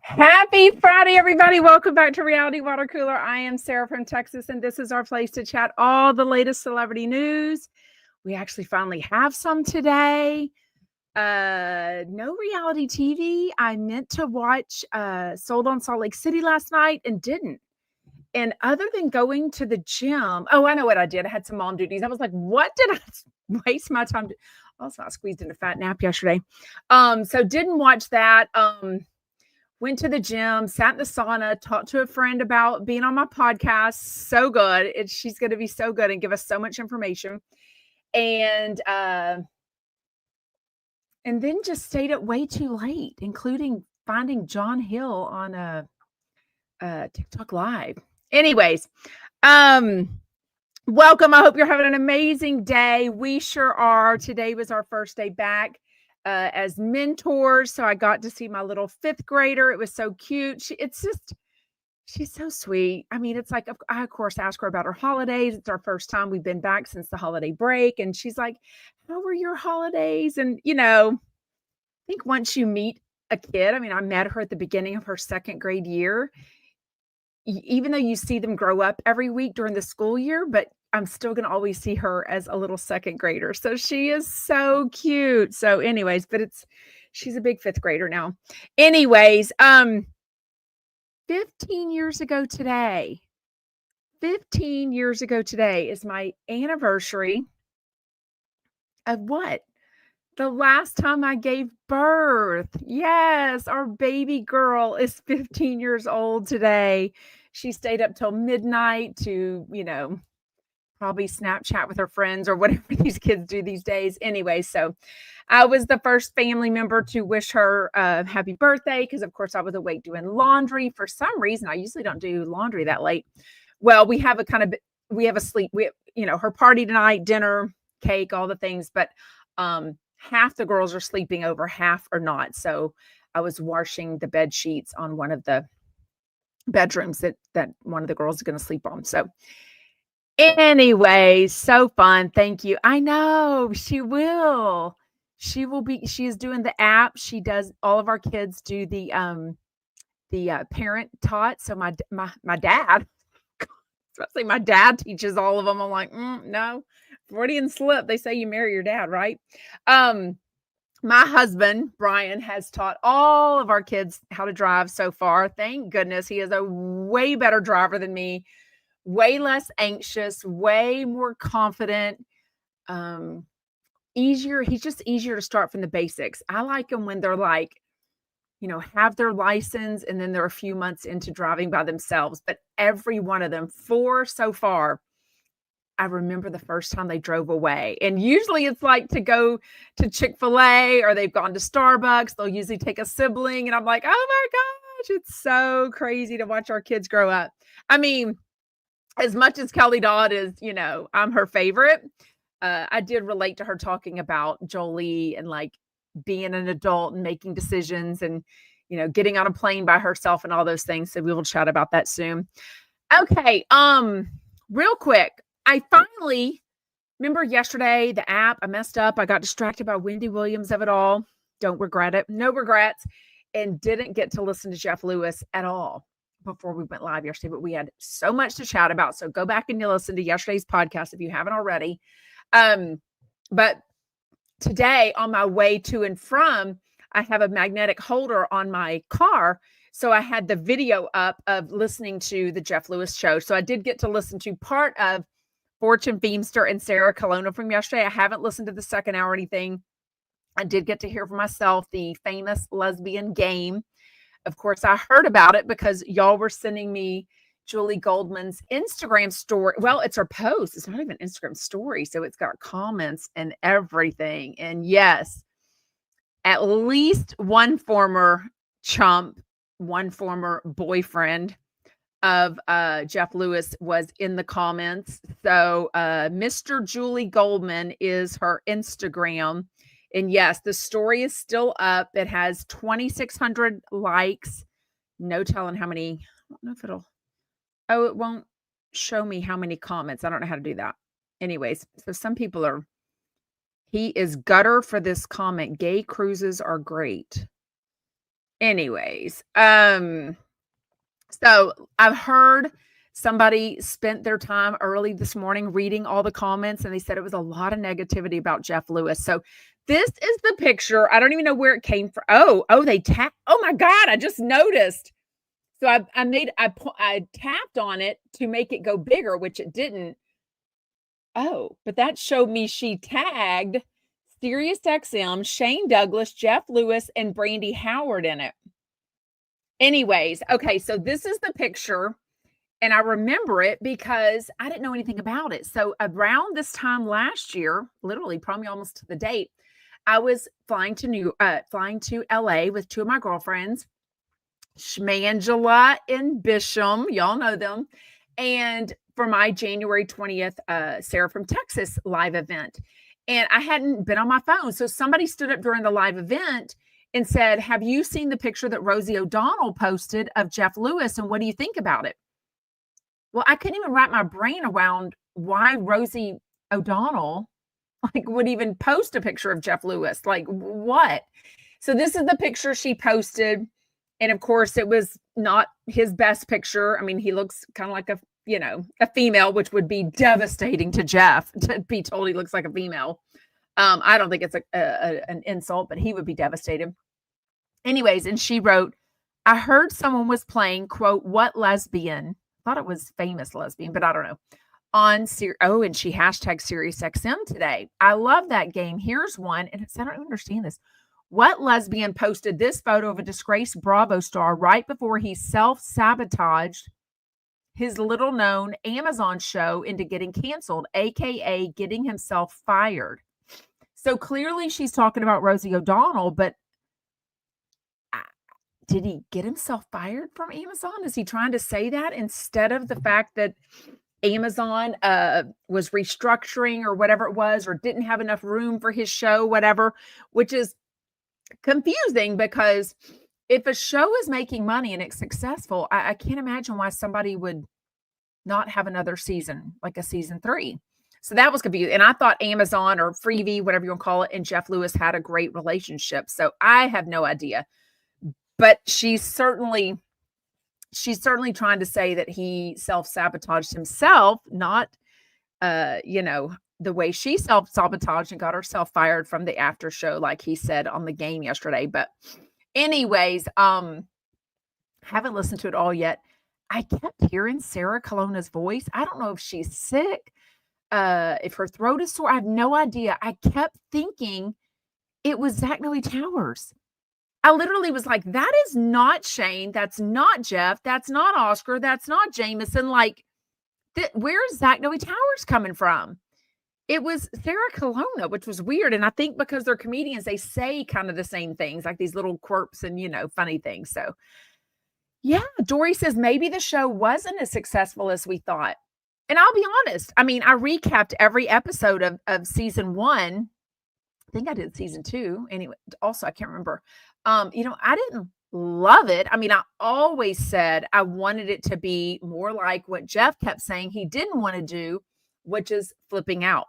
Happy Friday, everybody. Welcome back to Reality Water Cooler. I am Sarah from Texas, and this is our place to chat all the latest celebrity news. We actually finally have some today. No reality TV. I meant to watch Sold on Salt Lake City last night and didn't. And other than going to the gym, I know what I did. I had some mom duties. I was like, what did I waste my time? Also, I squeezed in a fat nap yesterday. So didn't watch that. Went to the gym, sat in the sauna, talked to a friend about being on my podcast. So good. She's going to be so good and give us so much information. And then just stayed up way too late, including finding John Hill on a TikTok Live. Anyways, welcome. I hope you're having an amazing day. We sure are. Today was our first day back as mentors. So I got to see my little fifth grader. It was so cute. She's so sweet. I mean, it's like, I, of course, asked her about her holidays. It's our first time we've been back since the holiday break. And she's like, how were your holidays? And, I think once you meet a kid, I mean, I met her at the beginning of her second grade year, even though you see them grow up every week during the school year, but I'm still going to always see her as a little second grader. So she is so cute. So anyways, but she's a big fifth grader now. Anyways, 15 years ago today is my anniversary of what? The last time I gave birth. Yes, our baby girl is 15 years old today. She stayed up till midnight to, probably Snapchat with her friends or whatever these kids do these days. Anyway, so I was the first family member to wish her happy birthday because, of course, I was awake doing laundry. For some reason, I usually don't do laundry that late. Well, we have a sleep. Her party tonight, dinner, cake, all the things, but half the girls are sleeping over, half are not. So I was washing the bed sheets on one of the bedrooms that one of the girls is going to sleep on. So anyway, so fun. Thank you. I know she will. She is doing the app. She does, all of our kids do the parent taught. So my dad, especially my dad teaches all of them. I'm like, no, Freudian slip. They say you marry your dad, right? My husband, Brian, has taught all of our kids how to drive so far. Thank goodness. He is a way better driver than me. Way less anxious, way more confident, easier. He's just easier to start from the basics. I like them when they're like, have their license and then they're a few months into driving by themselves. But every one of them, 4 so far, I remember the first time they drove away. And usually it's like to go to Chick-fil-A or they've gone to Starbucks. They'll usually take a sibling. And I'm like, oh my gosh, it's so crazy to watch our kids grow up. I mean, as much as Kelly Dodd is, I'm her favorite. I did relate to her talking about Jolie and like being an adult and making decisions and, getting on a plane by herself and all those things. So we will chat about that soon. Okay. Real quick. I finally remember yesterday, the app, I messed up. I got distracted by Wendy Williams of it all. Don't regret it. No regrets. And didn't get to listen to Jeff Lewis at all before we went live yesterday, but we had so much to chat about. So go back and listen to yesterday's podcast if you haven't already. But today on my way to and from, I have a magnetic holder on my car. So I had the video up of listening to the Jeff Lewis show. So I did get to listen to part of Fortune Feimster and Sarah Colonna from yesterday. I haven't listened to the second hour or anything. I did get to hear for myself the famous lesbian game. Of course, I heard about it because y'all were sending me Julie Goldman's Instagram story. Well, it's her post. It's not even an Instagram story. So it's got comments and everything. And yes, at least one former chump, one former boyfriend of Jeff Lewis was in the comments. So Mr. Julie Goldman is her Instagram. And yes, the story is still up. It has 2,600 likes. No telling how many. I don't know if it won't show me how many comments. I don't know how to do that. Anyways, so some people he is gutter for this comment. Gay cruises are great. Anyways, so I've heard somebody spent their time early this morning reading all the comments, and they said it was a lot of negativity about Jeff Lewis. So this is the picture. I don't even know where it came from. Oh, they tapped. Oh my God, I just noticed. So I tapped on it to make it go bigger, which it didn't. Oh, but that showed me she tagged SiriusXM, Shane Douglas, Jeff Lewis, and Brandy Howard in it. Anyways, okay, so this is the picture, and I remember it because I didn't know anything about it. So around this time last year, literally probably almost to the date, I was flying to LA with two of my girlfriends, Schmangela and Bisham, y'all know them, and for my January 20th, Sarah from Texas live event. And I hadn't been on my phone. So somebody stood up during the live event and said, have you seen the picture that Rosie O'Donnell posted of Jeff Lewis? And what do you think about it? Well, I couldn't even wrap my brain around why Rosie O'Donnell would even post a picture of Jeff Lewis. Like what? So this is the picture she posted. And of course, it was not his best picture. I mean, he looks kind of like a female, which would be devastating to Jeff to be told he looks like a female. I don't think it's an insult, but he would be devastated. Anyways, and she wrote, I heard someone was playing, quote, what lesbian? I thought it was famous lesbian, but I don't know. And she hashtagged SiriusXM today. I love that game. Here's one. And I don't understand this. What lesbian posted this photo of a disgraced Bravo star right before he self-sabotaged his little-known Amazon show into getting canceled, aka getting himself fired? So clearly she's talking about Rosie O'Donnell, but did he get himself fired from Amazon? Is he trying to say that instead of the fact that Amazon was restructuring or whatever it was, or didn't have enough room for his show, whatever, which is confusing because if a show is making money and it's successful, I can't imagine why somebody would not have another season, like a season 3. So that was confusing. And I thought Amazon or Freevee, whatever you want to call it, and Jeff Lewis had a great relationship. So I have no idea. But she's certainly trying to say that he self-sabotaged himself, not the way she self-sabotaged and got herself fired from the after show, like he said on the game yesterday. But anyways, haven't listened to it all yet. I kept hearing Sarah Colonna's voice. I don't know if she's sick, if her throat is sore. I have no idea. I kept thinking it was Zach Noe Towers. I literally was like, that is not Shane. That's not Jeff. That's not Oscar. That's not Jameson. Like, where's Zach Noe Towers coming from? It was Sarah Colonna, which was weird. And I think because they're comedians, they say kind of the same things, like these little quirks and, funny things. So, yeah, Dory says maybe the show wasn't as successful as we thought. And I'll be honest. I mean, I recapped every episode of season 1. I think I did season 2. Anyway, also, I can't remember. I didn't love it. I mean, I always said I wanted it to be more like what Jeff kept saying he didn't want to do, which is flipping out.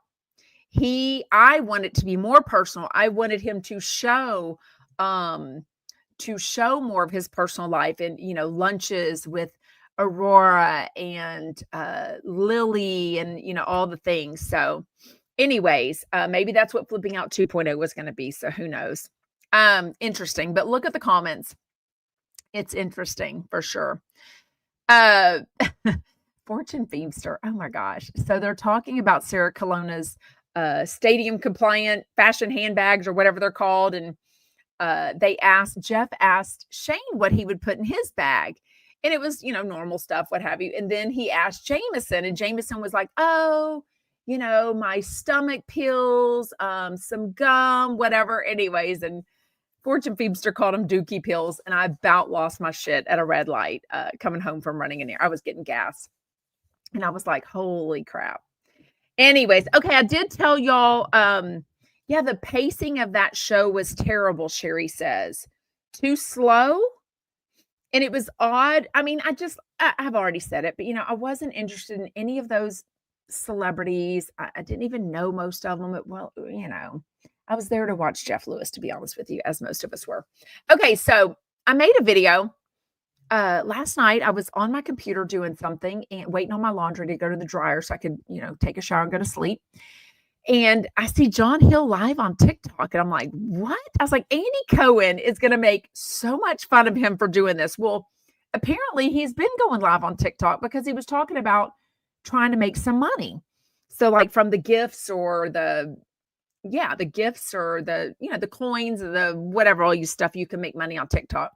I want it to be more personal. I wanted him to show more of his personal life and, lunches with Aurora and Lily and, all the things. So anyways, maybe that's what flipping out 2.0 was going to be. So who knows? Interesting, but look at the comments. It's interesting for sure. Fortune Feemster. Oh my gosh. So they're talking about Sarah Colonna's stadium compliant fashion handbags or whatever they're called. And Jeff asked Shane what he would put in his bag. And it was, normal stuff, what have you. And then he asked Jameson, and Jameson was like, oh, my stomach pills, some gum, whatever. Anyways, and Fortune Feemster called them dookie pills. And I about lost my shit at a red light coming home from running in there. I was getting gas. And I was like, holy crap. Anyways, okay, I did tell y'all, the pacing of that show was terrible, Sherry says. Too slow. And it was odd. I mean, I've already said it, but, I wasn't interested in any of those celebrities. I didn't even know most of them. I was there to watch Jeff Lewis, to be honest with you, as most of us were. Okay, so I made a video. Last night I was on my computer doing something and waiting on my laundry to go to the dryer so I could, take a shower and go to sleep. And I see John Hill live on TikTok, and I'm like, "What?" I was like, "Andy Cohen is gonna make so much fun of him for doing this." Well, apparently he's been going live on TikTok because he was talking about trying to make some money. So, like, from the gifts or the gifts or the coins or the whatever, all you stuff you can make money on TikTok.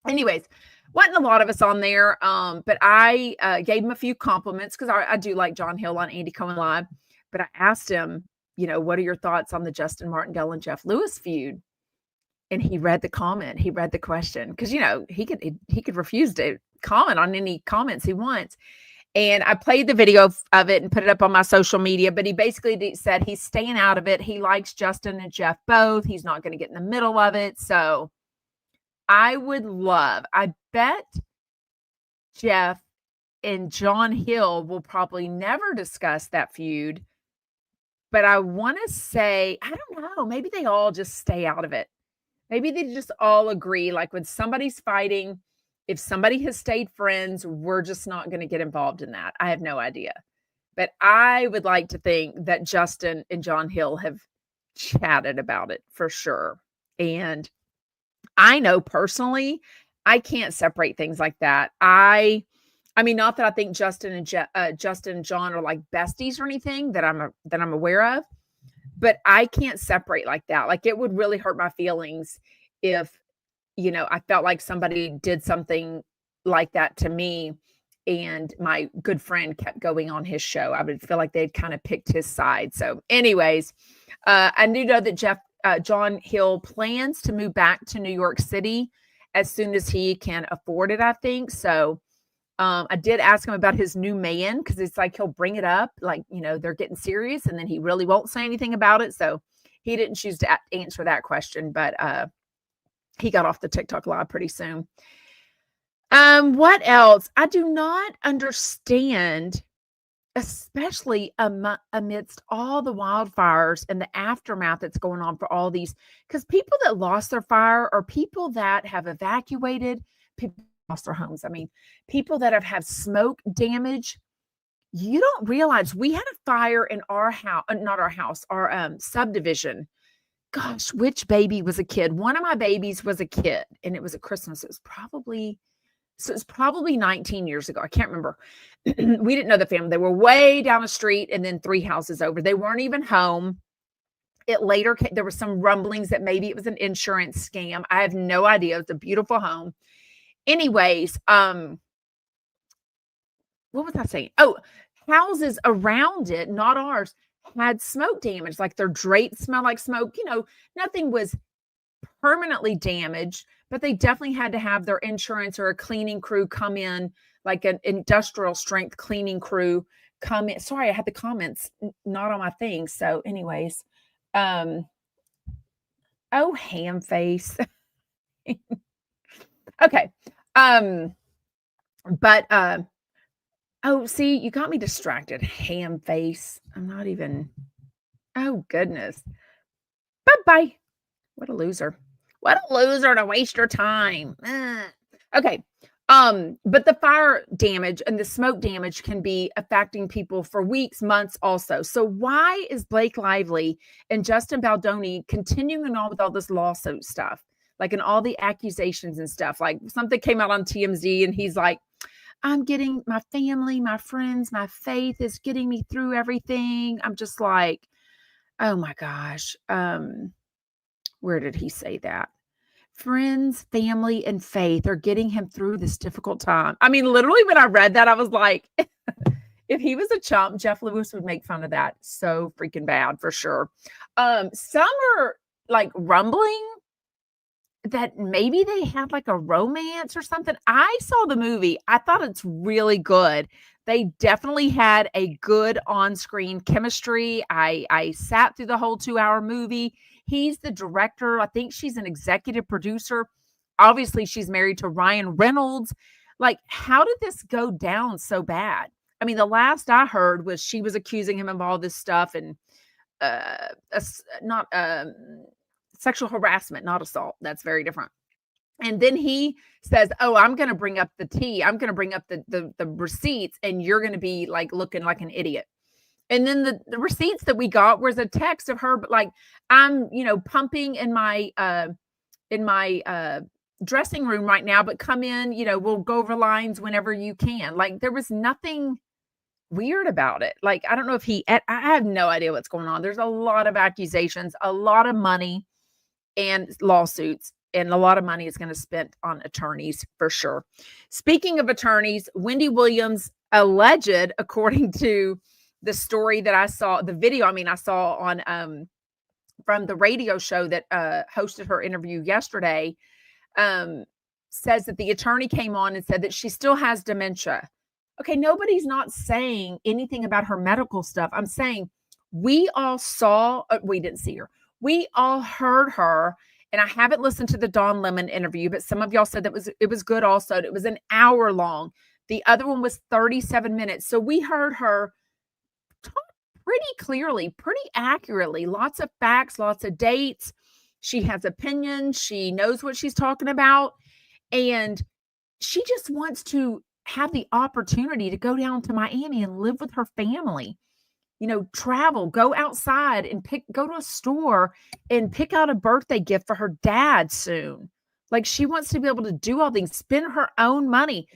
Anyways, wasn't a lot of us on there, but I gave him a few compliments because I do like John Hill on Andy Cohen Live. But I asked him, what are your thoughts on the Justin Martindale and Jeff Lewis feud? And he read the comment. He read the question because he could refuse to comment on any comments he wants. And I played the video of it and put it up on my social media. But he basically said he's staying out of it. He likes Justin and Jeff both. He's not going to get in the middle of it. So I bet Jeff and John Hill will probably never discuss that feud. But I want to say, I don't know, maybe they all just stay out of it. Maybe they just all agree, like when somebody's fighting, if somebody has stayed friends, we're just not going to get involved in that. I have no idea. But I would like to think that Justin and John Hill have chatted about it for sure. And I know personally, I can't separate things like that. I mean, not that I think Justin and John are like besties or anything that I'm aware of, but I can't separate like that. Like it would really hurt my feelings if, I felt like somebody did something like that to me and my good friend kept going on his show. I would feel like they'd kind of picked his side. So anyways, I do know that John Hill plans to move back to New York City as soon as he can afford it, I think. So I did ask him about his new man because it's like he'll bring it up, like, they're getting serious and then he really won't say anything about it. So he didn't choose to answer that question, but he got off the TikTok live pretty soon. What else? I do not understand, especially amidst all the wildfires and the aftermath that's going on for all these, because people that lost their fire are people that have evacuated, people lost their homes. I mean, people that have had smoke damage. You don't realize we had a fire in our house, not our house, our subdivision. Gosh, which baby was a kid? One of my babies was a kid, and it was at Christmas. It was probably 19 years ago. I can't remember. We didn't know the family. They were way down the street and then 3 houses over. They weren't even home. It later came, there were some rumblings that maybe it was an insurance scam. I have no idea. It was a beautiful home. Anyways, what was I saying? Oh, houses around it, not ours, had smoke damage. Like their drapes smelled like smoke. Nothing was permanently damaged, but they definitely had to have their insurance or a cleaning crew come in, like an industrial strength cleaning crew come in. Sorry, I had the comments not on my thing. So anyways, oh, ham face. Okay. But oh, see, you got me distracted. Ham face. I'm not even, oh goodness. Bye-bye. What a loser. What a loser to waste your time. Okay. But the fire damage and the smoke damage can be affecting people for weeks, months also. So why is Blake Lively and Justin Baldoni continuing on with all this lawsuit stuff? Like, and all the accusations and stuff. Like something came out on TMZ and he's like, I'm getting my family, my friends, my faith is getting me through everything. I'm just like, oh my gosh. Where did he say that? Friends, family, and faith are getting him through this difficult time. I mean, literally when I read that, I was like, if he was a chump, Jeff Lewis would make fun of that so freaking bad for sure. Some are like rumbling that maybe they had like a romance or something. I saw the movie. I thought it's really good. They definitely had a good on-screen chemistry. I sat through the whole 2-hour movie. He's the director. I think she's an executive producer. Obviously, she's married to Ryan Reynolds. Like, how did this go down so bad? I mean, the last I heard was she was accusing him of all this stuff and not sexual harassment, not assault. That's very different. And then he says, "Oh, I'm going to bring up the tea. I'm going to bring up the receipts, and you're going to be like looking like an idiot." And then the receipts that we got was a text of her, like, "I'm, pumping in my dressing room right now, but come in, we'll go over lines whenever you can." Like, there was nothing weird about it. Like, I don't know if I have no idea what's going on. There's a lot of accusations, a lot of money and lawsuits, and a lot of money is going to spend on attorneys for sure. Speaking of attorneys, Wendy Williams alleged, according to the story that I saw, the video, I saw on from the radio show that hosted her interview yesterday, says that the attorney came on and said that she still has dementia. Okay, nobody's not saying anything about her medical stuff. I'm saying we all saw, we didn't see her. We all heard her, and I haven't listened to the Dawn Lemon interview, but some of y'all said that it was good also. It was an hour long. The other one was 37 minutes. So we heard her talk pretty clearly, pretty accurately, lots of facts, lots of dates. She has opinions. She knows what she's talking about. And she just wants to have the opportunity to go down to Miami and live with her family, travel, go outside and go to a store and pick out a birthday gift for her dad soon. Like, she wants to be able to do all things, spend her own money.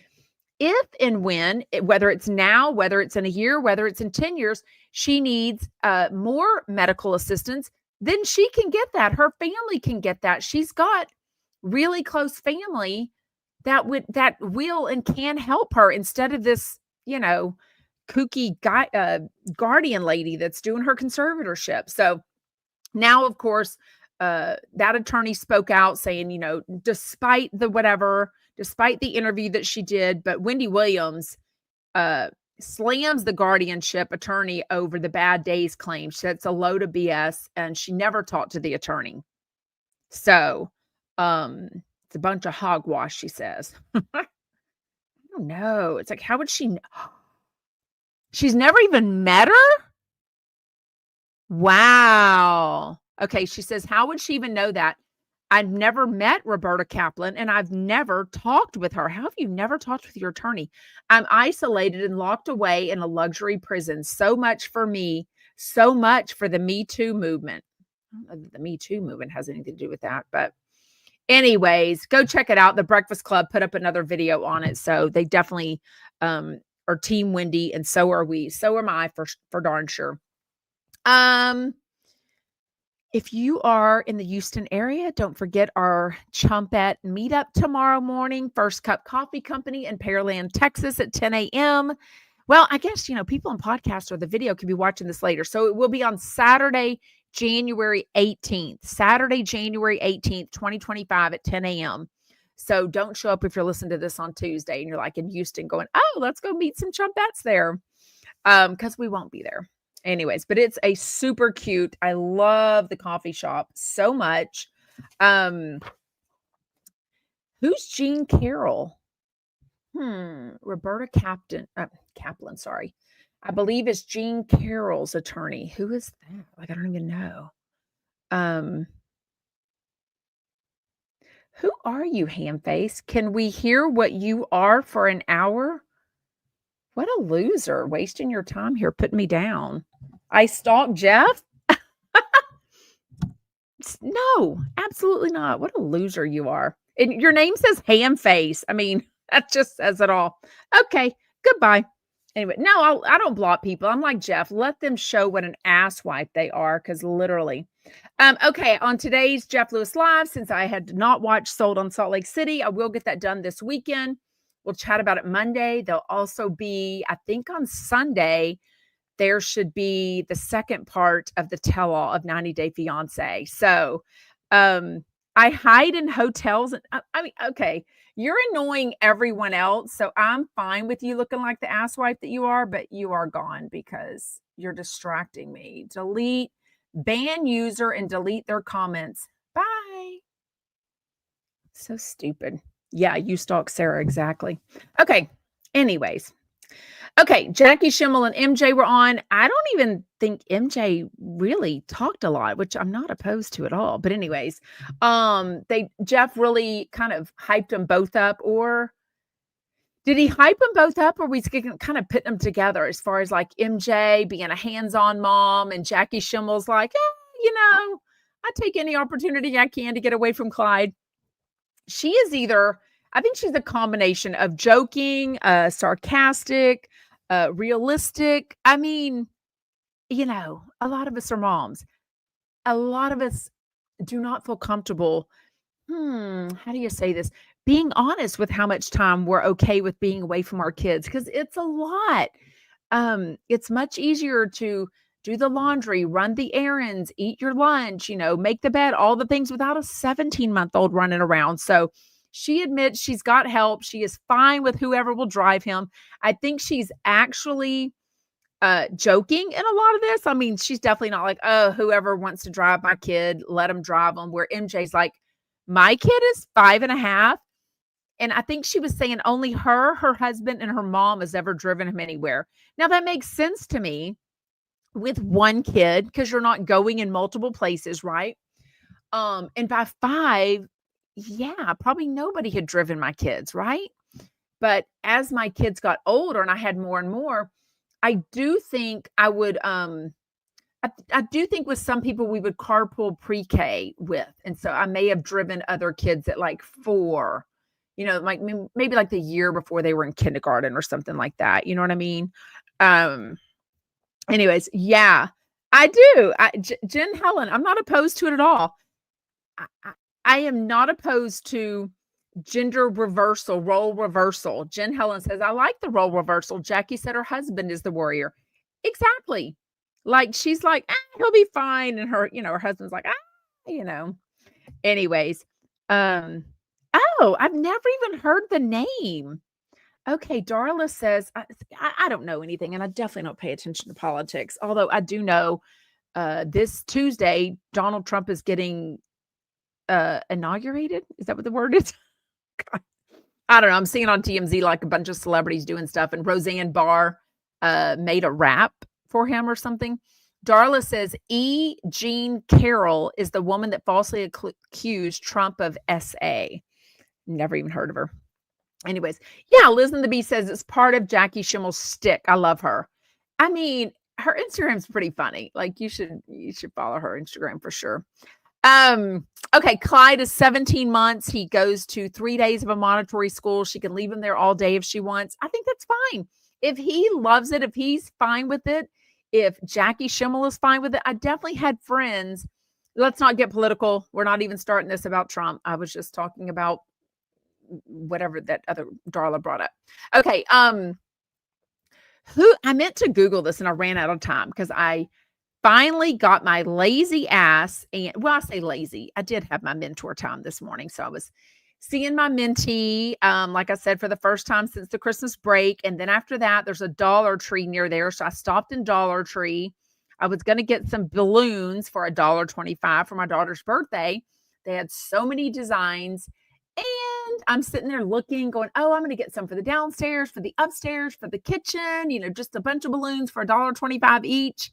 If and when, whether it's now, whether it's in a year, whether it's in 10 years, she needs more medical assistance, then she can get that. Her family can get that. She's got really close family that will and can help her, instead of this, kooky guy, guardian lady that's doing her conservatorship. So now, of course, that attorney spoke out saying, despite the interview that she did, but Wendy Williams slams the guardianship attorney over the bad days claim. She said it's a load of BS, and she never talked to the attorney. So, it's a bunch of hogwash, she says. I don't know. It's like, how would she know? She's never even met her? Wow. Okay, she says, how would she even know that? I've never met Roberta Kaplan, and I've never talked with her. How have you never talked with your attorney? I'm isolated and locked away in a luxury prison. So much for me. So much for the Me Too movement. I don't know that the Me Too movement has anything to do with that, but anyways, go check it out. The Breakfast Club put up another video on it. So they definitely are Team Wendy, and so are we. So am I, for darn sure. If you are in the Houston area, don't forget our Chumpette meetup tomorrow morning. First Cup Coffee Company in Pearland, Texas at 10 a.m. Well, I guess, people in podcast or the video can be watching this later. So it will be on Saturday, January 18th, 2025 at 10 a.m. So don't show up if you're listening to this on Tuesday and you're like in Houston going, oh, let's go meet some Chumpettes there. Because we won't be there. Anyways, but it's a super cute. I love the coffee shop so much. Who's Jean Carroll? Roberta Kaplan, sorry. I believe it's Jean Carroll's attorney. Who is that? Like, I don't even know. Who are you, Hamface? Can we hear what you are for an hour? What a loser, wasting your time here, putting me down. I stalked Jeff? No, absolutely not. What a loser you are. And your name says Hamface. I mean, that just says it all. Okay, goodbye. Anyway, no, I don't block people. I'm like Jeff. Let them show what an asswipe they are, because literally. Okay, on today's Jeff Lewis Live, since I had not watched Sold on Salt Lake City, I will get that done this weekend. We'll chat about it Monday. There'll also be, I think on Sunday, there should be the second part of the tell-all of 90 Day Fiancé. So I hide in hotels. Okay, you're annoying everyone else. So I'm fine with you looking like the asswipe that you are, but you are gone because you're distracting me. Delete, ban user, and delete their comments. Bye. So stupid. Yeah, you stalk Sarah, exactly. Okay, anyways. Okay, Jackie Schimmel and MJ were on. I don't even think MJ really talked a lot, which I'm not opposed to at all. But anyways, they Jeff really kind of hyped them both up, or did he hype them both up, or we kind of put them together as far as like MJ being a hands-on mom and Jackie Schimmel's like, I take any opportunity I can to get away from Clyde. She is either, I think she's a combination of joking, sarcastic, realistic. I mean, a lot of us are moms. A lot of us do not feel comfortable. How do you say this? Being honest with how much time we're okay with being away from our kids, because it's a lot. It's much easier to do the laundry, run the errands, eat your lunch, make the bed, all the things without a 17-month-old running around. So she admits she's got help. She is fine with whoever will drive him. I think she's actually joking in a lot of this. I mean, she's definitely not like, oh, whoever wants to drive my kid, let them drive them. Where MJ's like, my kid is 5.5. And I think she was saying only her husband, and her mom has ever driven him anywhere. Now that makes sense to me with one kid, because you're not going in multiple places, right? And by 5, yeah, probably nobody had driven my kids, right? But as my kids got older and I had more and more, I do think I would, I do think with some people we would carpool pre-K with. And so I may have driven other kids at like 4, like maybe like the year before they were in kindergarten or something like that. You know what I mean? Anyways, yeah, I do. Jen Helen, I'm not opposed to it at all. I am not opposed to gender reversal, role reversal. Jen Helen says, I like the role reversal. Jackie said her husband is the warrior. Exactly. Like, she's like, he'll be fine. And her husband's like, anyways. I've never even heard the name. Okay. Darla says, I don't know anything, and I definitely don't pay attention to politics. Although I do know, this Tuesday, Donald Trump is getting inaugurated. Is that what the word is? God. I don't know. I'm seeing on TMZ like a bunch of celebrities doing stuff, and Roseanne Barr made a rap for him or something. Darla says E. Jean Carroll is the woman that falsely accused Trump of SA. Never even heard of her. Anyways, yeah, Liz and the Bee says it's part of Jackie Schimmel's stick. I love her. I mean, her Instagram's pretty funny. Like, you should follow her Instagram for sure. Okay, Clyde is 17 months. He goes to 3 days of a Montessori school. She can leave him there all day if she wants. I think that's fine. If he loves it, if he's fine with it, if Jackie Schimmel is fine with it. I definitely had friends. Let's not get political. We're not even starting this about Trump. I was just talking about whatever that other Darla brought up. Okay, I meant to Google this and I ran out of time because I finally got my lazy ass, and I say lazy, I did have my mentor time this morning. So I was seeing my mentee, like I said, for the first time since the Christmas break. And then after that, there's a Dollar Tree near there. So I stopped in Dollar Tree. I was going to get some balloons for $1.25 for my daughter's birthday. They had so many designs. And I'm sitting there looking, going, oh, I'm going to get some for the downstairs, for the upstairs, for the kitchen, just a bunch of balloons for $1.25 each.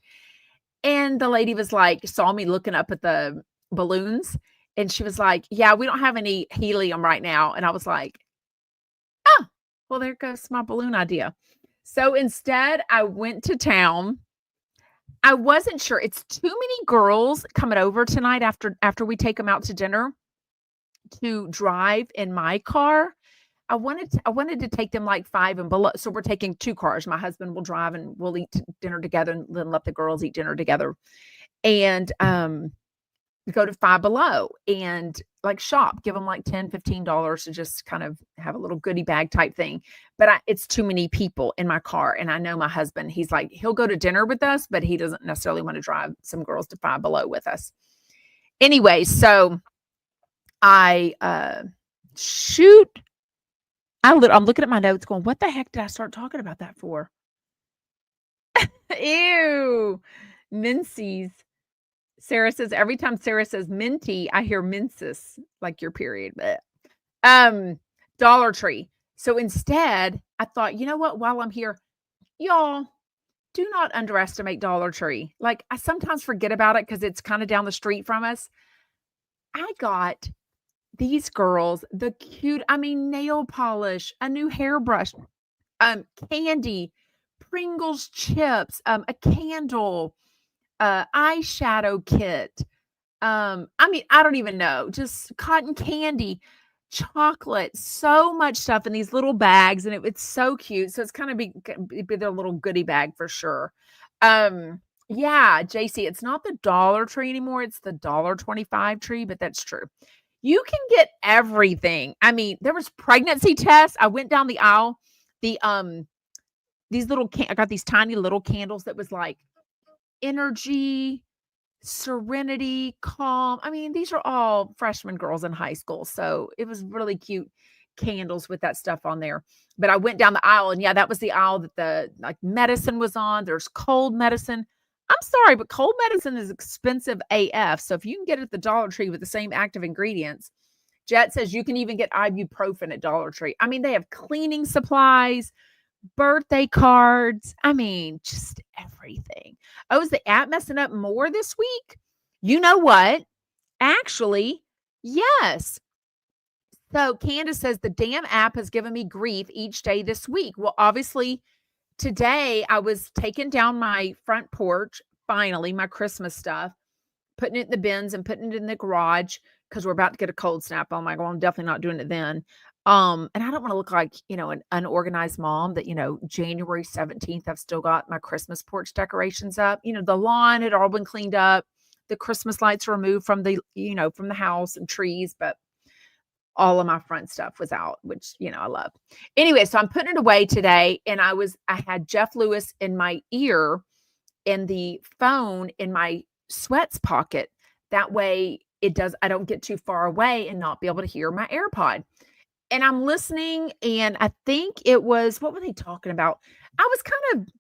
And the lady was like, saw me looking up at the balloons, and she was like, yeah, we don't have any helium right now. And I was like, oh, well, there goes my balloon idea. So instead, I went to town. I wasn't sure. It's too many girls coming over tonight after we take them out to dinner to drive in my car. I wanted to take them like 5 and below. So we're taking 2 cars. My husband will drive and we'll eat dinner together, and then let the girls eat dinner together. And go to 5 below and like shop, give them like $10, $15 to just kind of have a little goodie bag type thing. But it's too many people in my car. And I know my husband, he's like, he'll go to dinner with us, but he doesn't necessarily want to drive some girls to 5 below with us. Anyway, so I'm looking at my notes going, what the heck did I start talking about that for? Ew. Mincy's. Sarah says, every time Sarah says minty, I hear menses, like your period. Dollar Tree. So instead, I thought, you know what? While I'm here, Y'all, do not underestimate Dollar Tree. Like, I sometimes forget about it because it's kinda down the street from us. I got these girls the cute nail polish, a new hairbrush, candy, Pringles chips, a candle, eyeshadow kit, I don't even know, just cotton candy, chocolate, so much stuff in these little bags, and it's so cute. So it's kinda be their little goodie bag for sure. Yeah, JC, it's not the Dollar Tree anymore, it's the $1.25 tree, but that's true. You can get everything. I mean, there was pregnancy tests. I went down the aisle. The, these little I got these tiny little candles that was like energy, serenity, calm. I mean, these are all freshman girls in high school, so it was really cute candles with that stuff on there. But I went down the aisle, and yeah, that was the aisle that the like medicine was on. There's cold medicine. I'm sorry, but cold medicine is expensive AF. So if you can get it at the Dollar Tree with the same active ingredients, Jet says you can even get ibuprofen at Dollar Tree. I mean, they have cleaning supplies, birthday cards. I mean, just everything. Oh, is the app messing up more this week? You know what? Actually, yes. So Candace says the damn app has given me grief each day this week. Well, obviously, today I was taking down my front porch, finally, my Christmas stuff, putting it in the bins and putting it in the garage because we're about to get a cold snap. Oh my God, I'm definitely not doing it then. And I don't want to look like, an unorganized mom that, January 17th, I've still got my Christmas porch decorations up. The lawn had all been cleaned up. The Christmas lights were removed from from the house and trees, but all of my front stuff was out, which, I love. Anyway, so I'm putting it away today. And I had Jeff Lewis in my ear and the phone in my sweats pocket. That way I don't get too far away and not be able to hear my AirPod. And I'm listening, and I think it was, what were they talking about? I was kind of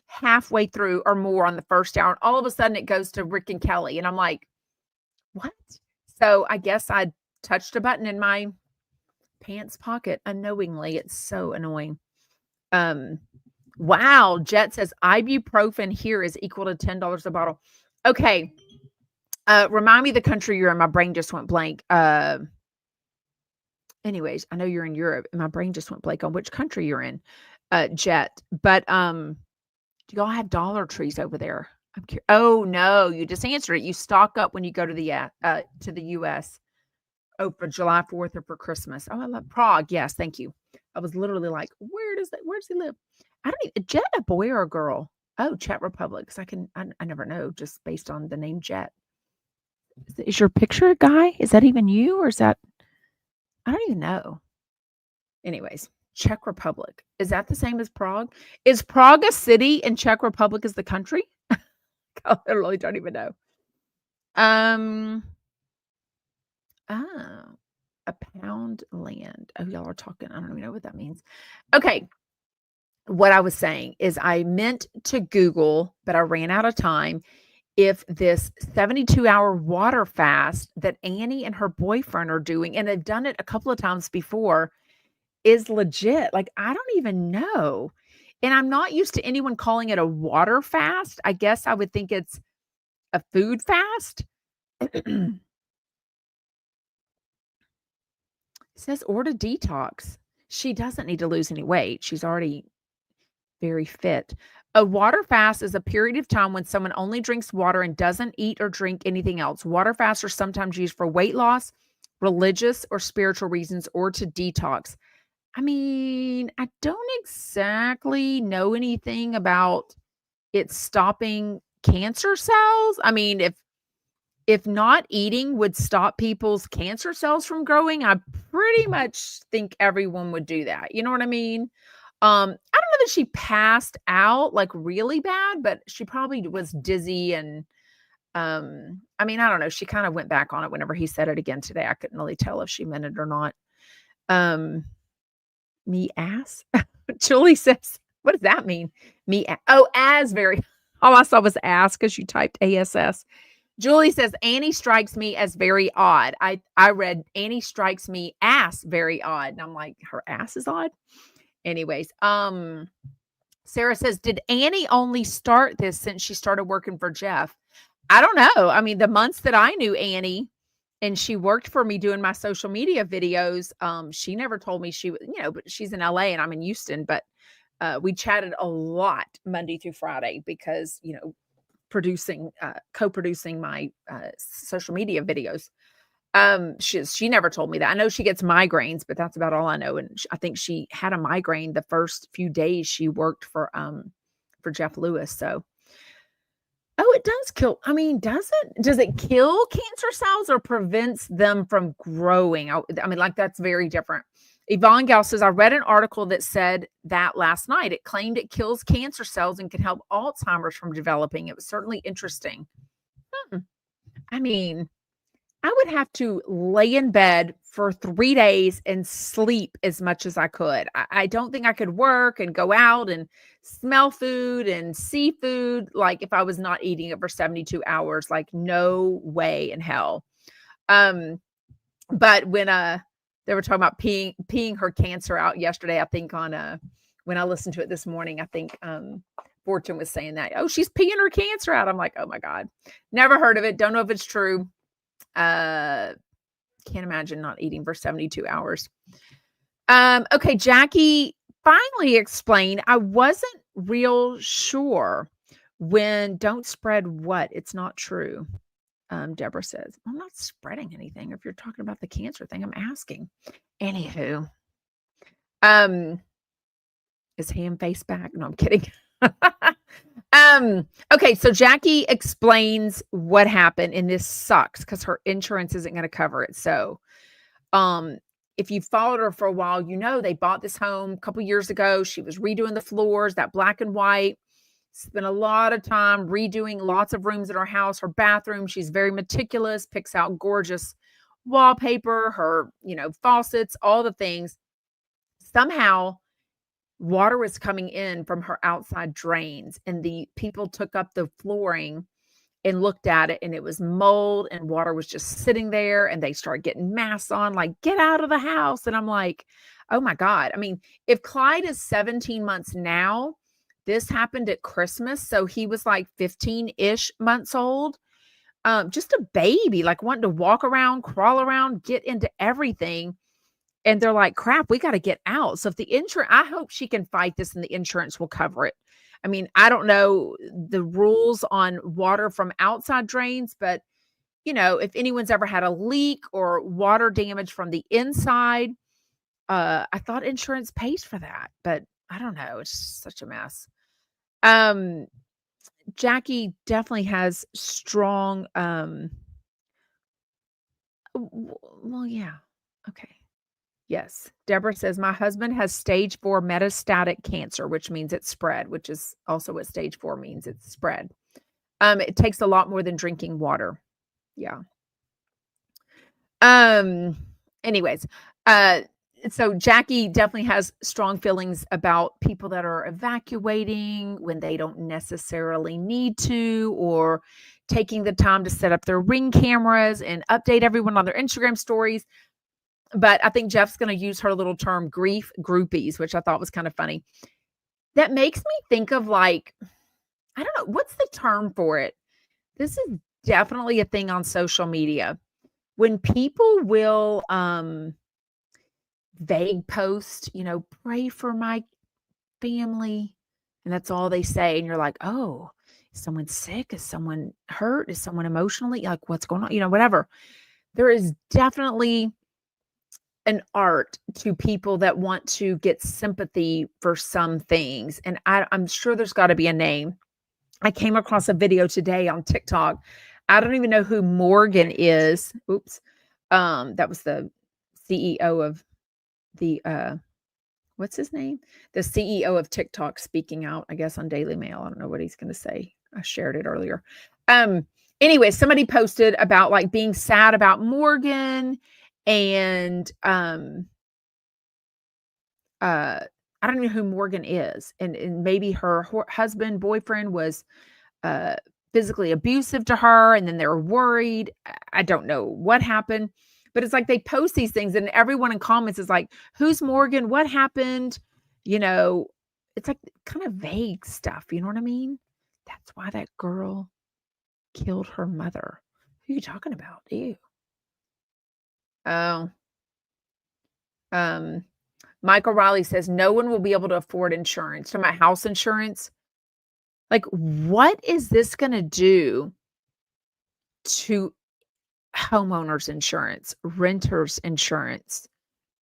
halfway through or more on the first hour, and all of a sudden it goes to Rick and Kelly, and I'm like, what? So I guess I touched a button in my pants pocket unknowingly. It's so annoying. Wow. Jet says ibuprofen here is equal to $10 a bottle. Okay. Remind me the country you're in. My brain just went blank. Anyways, I know you're in Europe, and my brain just went blank on which country you're in, Jet. But do y'all have Dollar Trees over there? I'm curious. Oh no, you just answered it. You stock up when you go to the US. Oh, for July 4th or for Christmas. Oh, I love Prague. Yes, thank you. I was literally like, where does he live? I don't even, Jet, a boy or a girl? Oh, Czech Republic. I never know just based on the name Jet. Is your picture a guy? Is that even you, or is that? I don't even know. Anyways, Czech Republic. Is that the same as Prague? Is Prague a city and Czech Republic is the country? I really don't even know. Oh, a pound land. Oh, y'all are talking. I don't even know what that means. Okay. What I was saying is I meant to Google, but I ran out of time, if this 72-hour water fast that Annie and her boyfriend are doing, and they've done it a couple of times before, is legit. Like, I don't even know. And I'm not used to anyone calling it a water fast. I guess I would think it's a food fast. It says, or to detox. She doesn't need to lose any weight. She's already very fit. A water fast is a period of time when someone only drinks water and doesn't eat or drink anything else. Water fasts are sometimes used for weight loss, religious or spiritual reasons, or to detox. I mean, I don't exactly know anything about it stopping cancer cells. I mean, if not eating would stop people's cancer cells from growing, I pretty much think everyone would do that. You know what I mean? I don't know that she passed out like really bad, but she probably was dizzy and I don't know. She kind of went back on it whenever he said it again today. I couldn't really tell if she meant it or not. Me ass? Julie says, what does that mean? As very. All I saw was ass because you typed ASS. Julie says, Annie strikes me as very odd. I read Annie strikes me ass very odd. And I'm like, her ass is odd? Anyways, Sarah says, did Annie only start this since she started working for Jeff? I don't know. I mean, the months that I knew Annie and she worked for me doing my social media videos, she never told me she was, but she's in LA and I'm in Houston, but we chatted a lot Monday through Friday because, co-producing my social media videos. She never told me that. I know she gets migraines, but that's about all I know. And I think she had a migraine the first few days she worked for Jeff Lewis. So, oh, it does kill. I mean, does it kill cancer cells or prevents them from growing? I mean, like that's very different. Yvonne Gal says, I read an article that said that last night. It claimed it kills cancer cells and can help Alzheimer's from developing. It was certainly interesting. I mean, I would have to lay in bed for 3 days and sleep as much as I could. I don't think I could work and go out and smell food and see food like if I was not eating it for 72 hours. Like, no way in hell. But when they were talking about peeing her cancer out yesterday, I think when I listened to it this morning, I think Fortune was saying that, oh, she's peeing her cancer out. I'm like, oh my God, never heard of it. Don't know if it's true. Can't imagine not eating for 72 hours. Okay. Jackie finally explained. I wasn't real sure when don't spread what it's not true. Deborah says, I'm not spreading anything. If you're talking about the cancer thing, I'm asking. Anywho, is ham face back? No, I'm kidding. Okay, so Jackie explains what happened, and this sucks because her insurance isn't going to cover it. So, if you followed her for a while, they bought this home a couple years ago. She was redoing the floors, that black and white. Spent a lot of time redoing lots of rooms in her house, her bathroom. She's very meticulous, picks out gorgeous wallpaper, her, faucets, all the things. Somehow water was coming in from her outside drains, and the people took up the flooring and looked at it, and it was mold and water was just sitting there, and they started getting masks on, like, get out of the house. And I'm like, oh my God. I mean, if Clyde is 17 months now, this happened at Christmas. So he was like 15-ish months old. Just a baby, like wanting to walk around, crawl around, get into everything. And they're like, crap, we got to get out. So if the insurance, I hope she can fight this and the insurance will cover it. I mean, I don't know the rules on water from outside drains, but if anyone's ever had a leak or water damage from the inside, I thought insurance pays for that, but I don't know. It's such a mess. Jackie definitely has strong, well, yeah. Okay. Yes. Deborah says, my husband has stage 4 metastatic cancer, which means it's spread, which is also what stage 4 means. It's spread. It takes a lot more than drinking water. Yeah. Anyways, so Jackie definitely has strong feelings about people that are evacuating when they don't necessarily need to, or taking the time to set up their Ring cameras and update everyone on their Instagram stories. But I think Jeff's going to use her little term, grief groupies, which I thought was kind of funny. That makes me think of, like, I don't know, what's the term for it? This is definitely a thing on social media. When people will vague post, pray for my family, and that's all they say. And you're like, oh, is someone sick? Is someone hurt? Is someone emotionally, like, what's going on? Whatever. There is definitely an art to people that want to get sympathy for some things. And I'm sure there's got to be a name. I came across a video today on TikTok. I don't even know who Morgan is. Oops. That was the CEO of the, what's his name? The CEO of TikTok speaking out, I guess, on Daily Mail. I don't know what he's going to say. I shared it earlier. Anyway, somebody posted about, like, being sad about Morgan. And I don't know who Morgan is. And maybe her husband, boyfriend was physically abusive to her, and then they were worried. I don't know what happened, but it's like they post these things and everyone in comments is like, who's Morgan? What happened? it's like kind of vague stuff. You know what I mean? That's why that girl killed her mother. Who are you talking about? Ew. Oh, um, Michael Riley says no one will be able to afford insurance. So my house insurance, like, what is this going to do to homeowners insurance, renters insurance,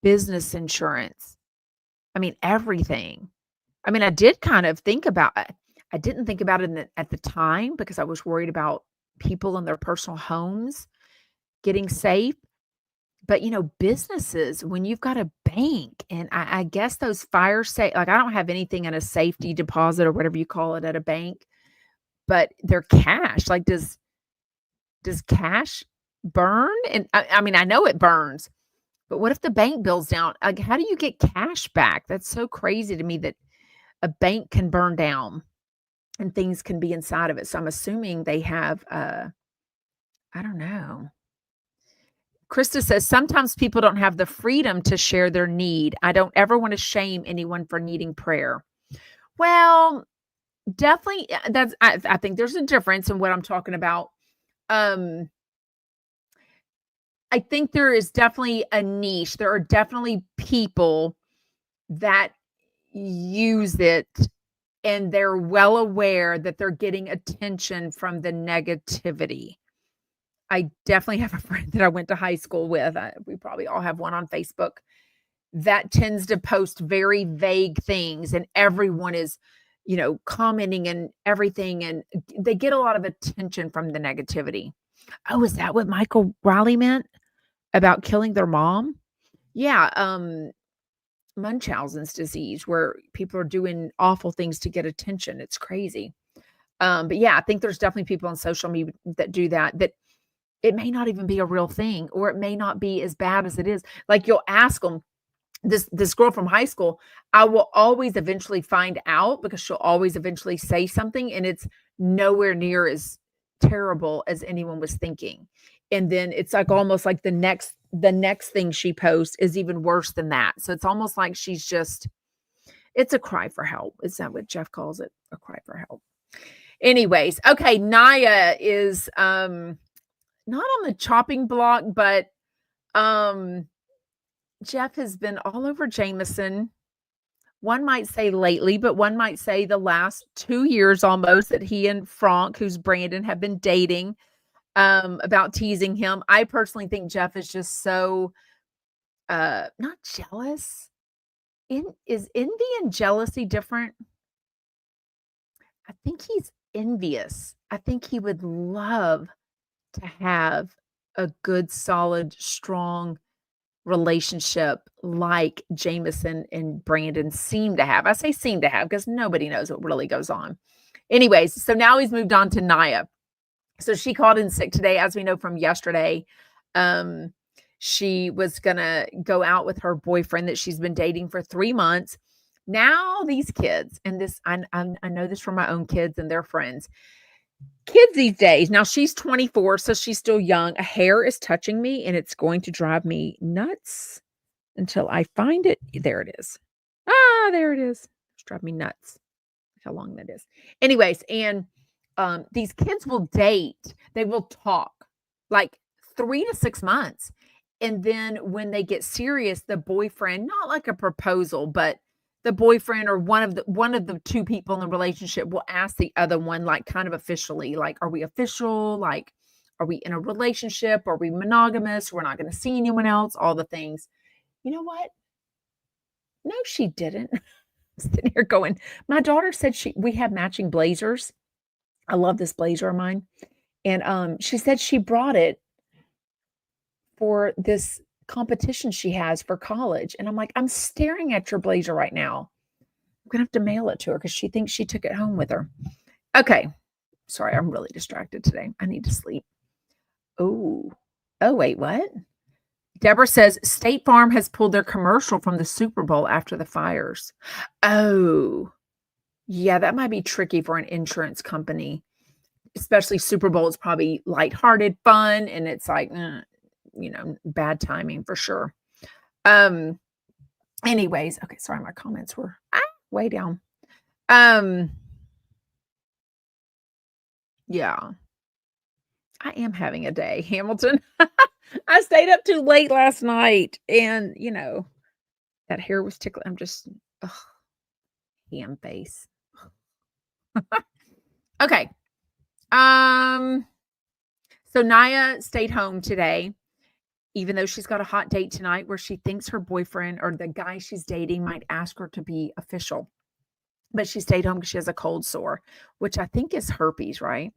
business insurance? I mean, everything. I mean, I did kind of think about it. I didn't think about it at the time because I was worried about people in their personal homes getting safe. But, businesses, when you've got a bank and I guess those fire safe, like I don't have anything in a safety deposit or whatever you call it at a bank, but they're cash. Like, does cash burn? And I mean, I know it burns, but what if the bank bills down? Like, how do you get cash back? That's so crazy to me that a bank can burn down and things can be inside of it. So I'm assuming they have, I don't know. Krista says, sometimes people don't have the freedom to share their need. I don't ever want to shame anyone for needing prayer. Well, definitely, I think there's a difference in what I'm talking about. I think there is definitely a niche. There are definitely people that use it and they're well aware that they're getting attention from the negativity. I definitely have a friend that I went to high school with. We probably all have one on Facebook that tends to post very vague things, and everyone is, commenting and everything, and they get a lot of attention from the negativity. Oh, is that what Michael Riley meant about killing their mom? Yeah, Munchausen's disease, where people are doing awful things to get attention. It's crazy. But yeah, I think there's definitely people on social media that do that it may not even be a real thing, or it may not be as bad as it is. Like, you'll ask them, this girl from high school, I will always eventually find out because she'll always eventually say something and it's nowhere near as terrible as anyone was thinking. And then it's like almost like the next thing she posts is even worse than that. So it's almost like it's a cry for help. Is that what Jeff calls it? A cry for help. Anyways, okay, Naya is not on the chopping block, but Jeff has been all over Jameson. One might say lately, but one might say the last 2 years almost that he and Frank, who's Brandon, have been dating, about teasing him. I personally think Jeff is just so not jealous. Is envy and jealousy different? I think he's envious. I think he would love to have a good, solid, strong relationship like Jameson and Brandon seem to have. I say seem to have because nobody knows what really goes on. Anyways, so now he's moved on to Naya. So she called in sick today, as we know from yesterday. She was going to go out with her boyfriend that she's been dating for 3 months. Now these kids, and this, I know this from my own kids and their friends, kids these days, now she's 24, so she's still young. A hair is touching me and it's going to drive me nuts until I find it. There it is. There it is. It's driving me nuts. How long that is. Anyways, and these kids will date. They will talk like 3 to 6 months. And then when they get serious, the boyfriend, not like a proposal, but the boyfriend or one of the two people in the relationship will ask the other one, like, kind of officially, like, are we official? Like, are we in a relationship? Are we monogamous? We're not going to see anyone else, all the things. You know what? No, she didn't. I'm sitting here going, my daughter said we have matching blazers. I love this blazer of mine. And she said she brought it for this competition she has for college. And I'm like, I'm staring at your blazer right now. I'm gonna have to mail it to her because she thinks she took it home with her. Okay. Sorry, I'm really distracted today. I need to sleep. Oh, wait, what? Deborah says State Farm has pulled their commercial from the Super Bowl after the fires. Oh, yeah, that might be tricky for an insurance company, especially Super Bowl is probably lighthearted fun. And it's like, bad timing for sure. Anyways, okay, sorry, my comments were way down. Um, yeah, I am having a day, Hamilton. I stayed up too late last night and, that hair was tickling. I'm just, ugh, ham face. Okay. Um, so Naya stayed home today, even though she's got a hot date tonight where she thinks her boyfriend or the guy she's dating might ask her to be official. But she stayed home because she has a cold sore, which I think is herpes, right?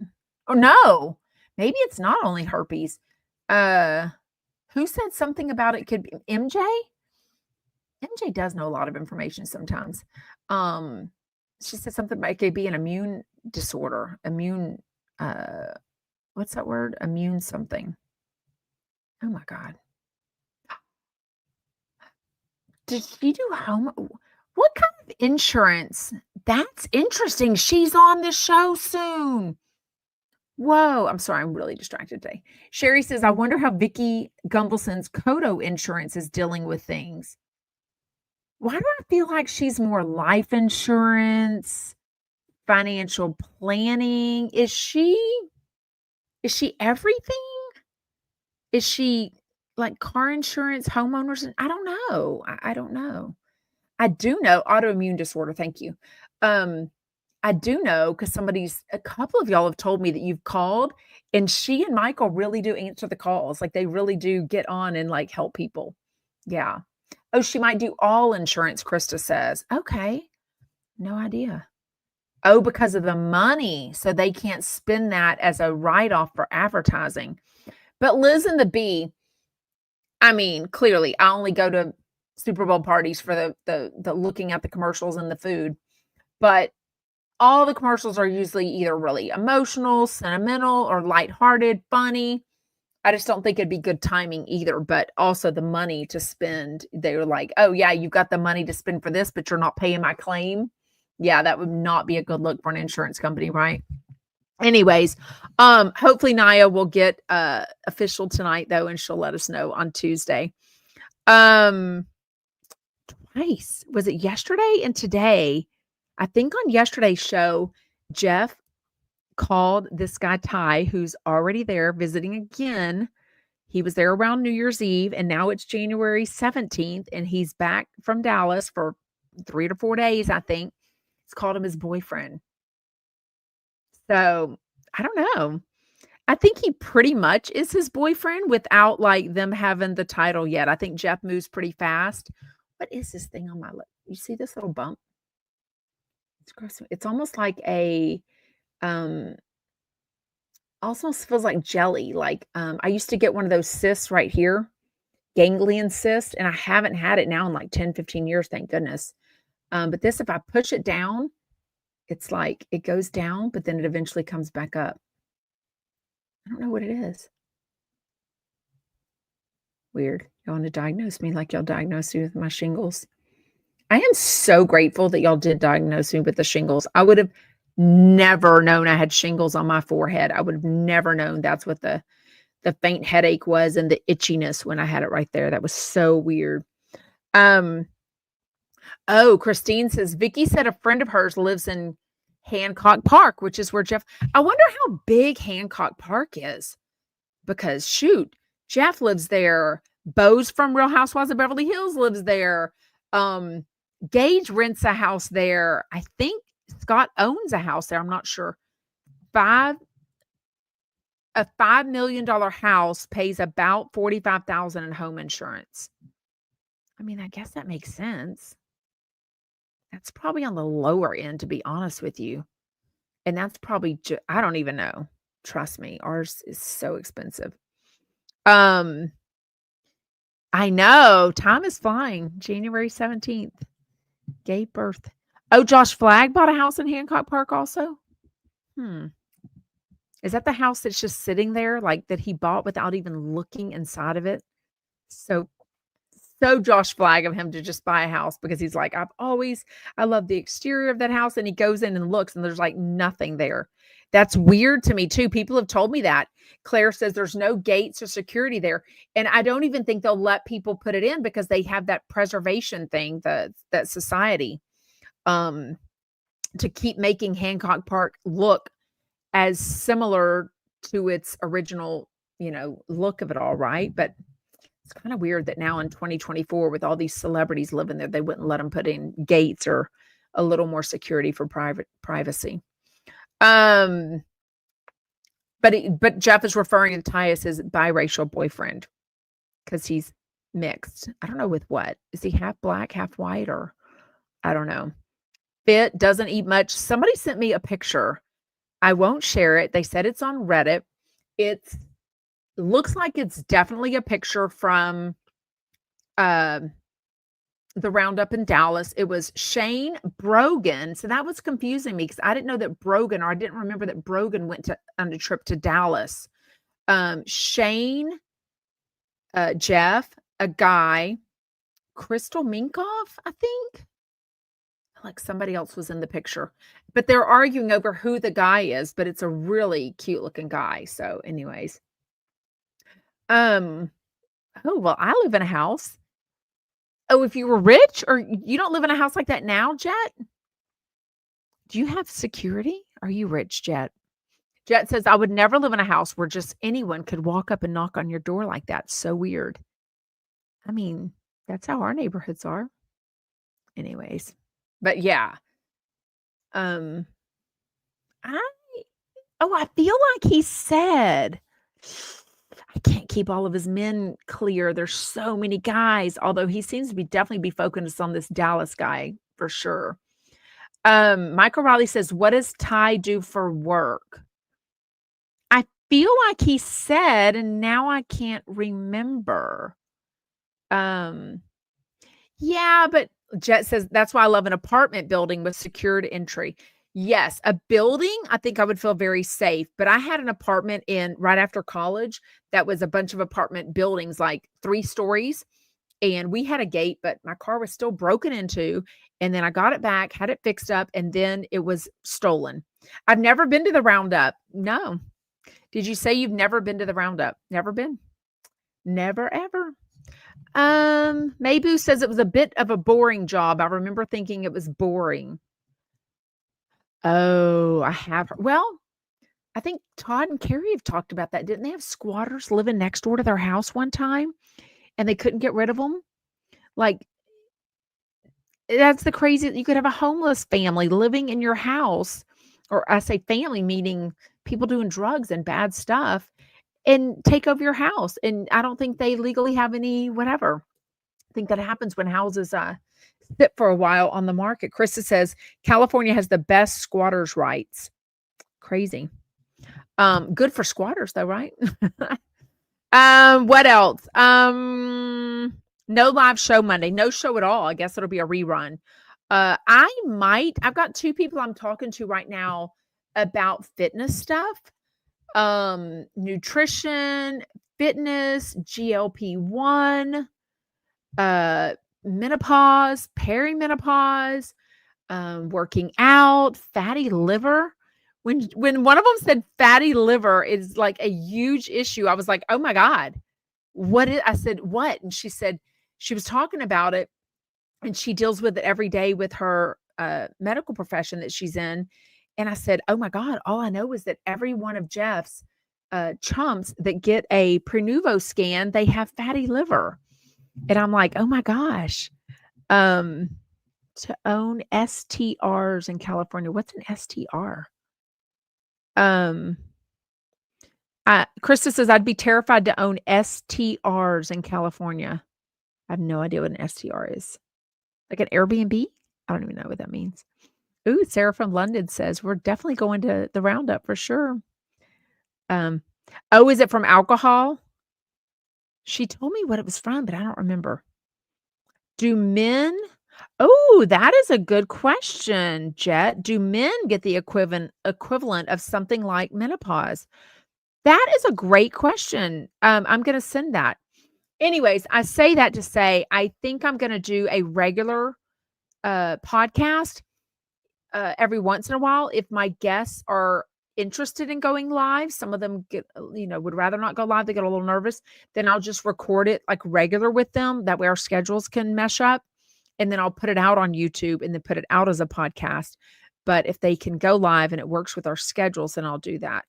Oh no, maybe it's not only herpes. Uh, who said something about it could be MJ? MJ does know a lot of information sometimes. Um, she said something about it could be an immune disorder, uh, what's that word? Immune something. Oh my God. Did she do home? What kind of insurance? That's interesting. She's on the show soon. Whoa, I'm sorry, I'm really distracted today. Sherry says, I wonder how Vicky Gumbelson's Kodo insurance is dealing with things. Why do I feel like she's more life insurance, financial planning? Is she everything? Is she like car insurance, homeowners? I don't know. I don't know. I do know autoimmune disorder. Thank you. Um, I do know because a couple of y'all have told me that you've called, and she and Michael really do answer the calls. Like they really do get on and like help people. Yeah. Oh, she might do all insurance, Krista says. Okay. No idea. Oh, because of the money. So they can't spend that as a write off for advertising. But Liz and the Bee, I mean, clearly, I only go to Super Bowl parties for the looking at the commercials and the food. But all the commercials are usually either really emotional, sentimental, or lighthearted, funny. I just don't think it'd be good timing either, but also the money to spend. They were like, "Oh yeah, you've got the money to spend for this, but you're not paying my claim." Yeah, that would not be a good look for an insurance company, right? Anyways, hopefully Naya will get official tonight though, and she'll let us know on Tuesday. Um, Twice. Was it yesterday and today? I think on yesterday's show, Jeff called this guy Ty, who's already there visiting again. He was there around New Year's Eve, and now it's January 17th, and he's back from Dallas for 3 to 4 days, I think. He's called him his boyfriend. So, I don't know. I think he pretty much is his boyfriend without, like, them having the title yet. I think Jeff moves pretty fast. What is this thing on my lip? You see this little bump? It's gross. It's almost like um, almost feels like jelly. Like, I used to get one of those cysts right here, ganglion cyst, and I haven't had it now in like 10, 15 years, thank goodness. But this, if I push it down, it's like it goes down, but then it eventually comes back up. I don't know what it is. Weird. Y'all want to diagnose me like y'all diagnosed me with my shingles. I am so grateful that y'all did diagnose me with the shingles. I would have never known I had shingles on my forehead. I would have never known that's what the faint headache was and the itchiness when I had it right there. That was so weird. Um, oh, Christine says Vicky said a friend of hers lives in Hancock Park, which is where Jeff. I wonder how big Hancock Park is because shoot, Jeff lives there. Bose from Real Housewives of Beverly Hills lives there. Gage rents a house there. I think Scott owns a house there. I'm not sure. A $5 million house pays about $45,000 in home insurance. I mean, I guess that makes sense. That's probably on the lower end, to be honest with you. And that's probably I don't even know. Trust me, ours is so expensive. I know. Time is flying. January 17th. Gave birth. Oh, Josh Flagg bought a house in Hancock Park also? Is that the house that's just sitting there, like, that he bought without even looking inside of it? So Josh Flagg of him to just buy a house because he's like, I love the exterior of that house. And he goes in and looks and there's like nothing there. That's weird to me too. People have told me that. Claire says there's no gates or security there. And I don't even think they'll let people put it in because they have that preservation thing, that society. to keep making Hancock Park look as similar to its original, look of it all, right? But it's kind of weird that now in 2024, with all these celebrities living there, they wouldn't let them put in gates or a little more security for privacy. But Jeff is referring to Ty as his biracial boyfriend because he's mixed. I don't know with what. Is he half black, half white, or I don't know. Fit, doesn't eat much. Somebody sent me a picture. I won't share it. They said it's on Reddit. It looks like it's definitely a picture from the roundup in Dallas. It was Shane Brogan. So that was confusing me because I didn't know that Brogan, or I didn't remember that Brogan went on a trip to Dallas. Shane, Jeff, a guy, Crystal Minkoff, I think. Like somebody else was in the picture, but they're arguing over who the guy is, but it's a really cute looking guy. So anyways, oh, well, I live in a house. Oh, if you were rich, or you don't live in a house like that now, Jet? Do you have security? Are you rich, Jet? Jet says, I would never live in a house where just anyone could walk up and knock on your door like that. So weird. I mean, that's how our neighborhoods are. Anyways. But yeah, I feel like he said, I can't keep all of his men clear. There's so many guys, although he seems to definitely be focused on this Dallas guy for sure. Michael Riley says, what does Ty do for work? I feel like he said, and now I can't remember. Yeah, but Jet says, that's why I love an apartment building with secured entry. Yes, a building, I think I would feel very safe. But I had an apartment right after college that was a bunch of apartment buildings, like 3 stories. And we had a gate, but my car was still broken into. And then I got it back, had it fixed up, and then it was stolen. I've never been to the Roundup. No. Did you say you've never been to the Roundup? Never been. Never, ever. Mabu says it was a bit of a boring job. I remember thinking it was boring. Oh, I have. Well, I think Todd and Carrie have talked about that. Didn't they have squatters living next door to their house one time and they couldn't get rid of them? Like, that's the crazy. You could have a homeless family living in your house, or I say family, meaning people doing drugs and bad stuff, and take over your house. And I don't think they legally have any whatever. I think that happens when houses sit for a while on the market. Krista says California has the best squatters' rights. Crazy. Good for squatters though, right? What else? No live show Monday. No show at all. I guess it'll be a rerun. I've got 2 people I'm talking to right now about fitness stuff. Nutrition, fitness, GLP-1, menopause, perimenopause, working out, fatty liver. When one of them said fatty liver is like a huge issue, I was like, oh my God, I said, what? And she said she was talking about it and she deals with it every day with her medical profession that she's in. And I said, oh my God, all I know is that every one of Jeff's chumps that get a Prenuvo scan, they have fatty liver. And I'm like, oh my gosh. To own STRs in California. What's an STR? Krista says, I'd be terrified to own STRs in California. I have no idea what an STR is. Like an Airbnb? I don't even know what that means. Ooh, Sarah from London says, we're definitely going to the Roundup for sure. Is it from alcohol? She told me what it was from, but I don't remember. That is a good question, Jet. Do men get the equivalent of something like menopause? That is a great question. I'm going to send that. Anyways, I say that to say, I think I'm going to do a regular podcast every once in a while. If my guests are interested in going live, some of them would rather not go live. They get a little nervous. Then I'll just record it like regular with them. That way our schedules can mesh up. And then I'll put it out on YouTube and then put it out as a podcast. but if they can go live and it works with our schedules, then I'll do that.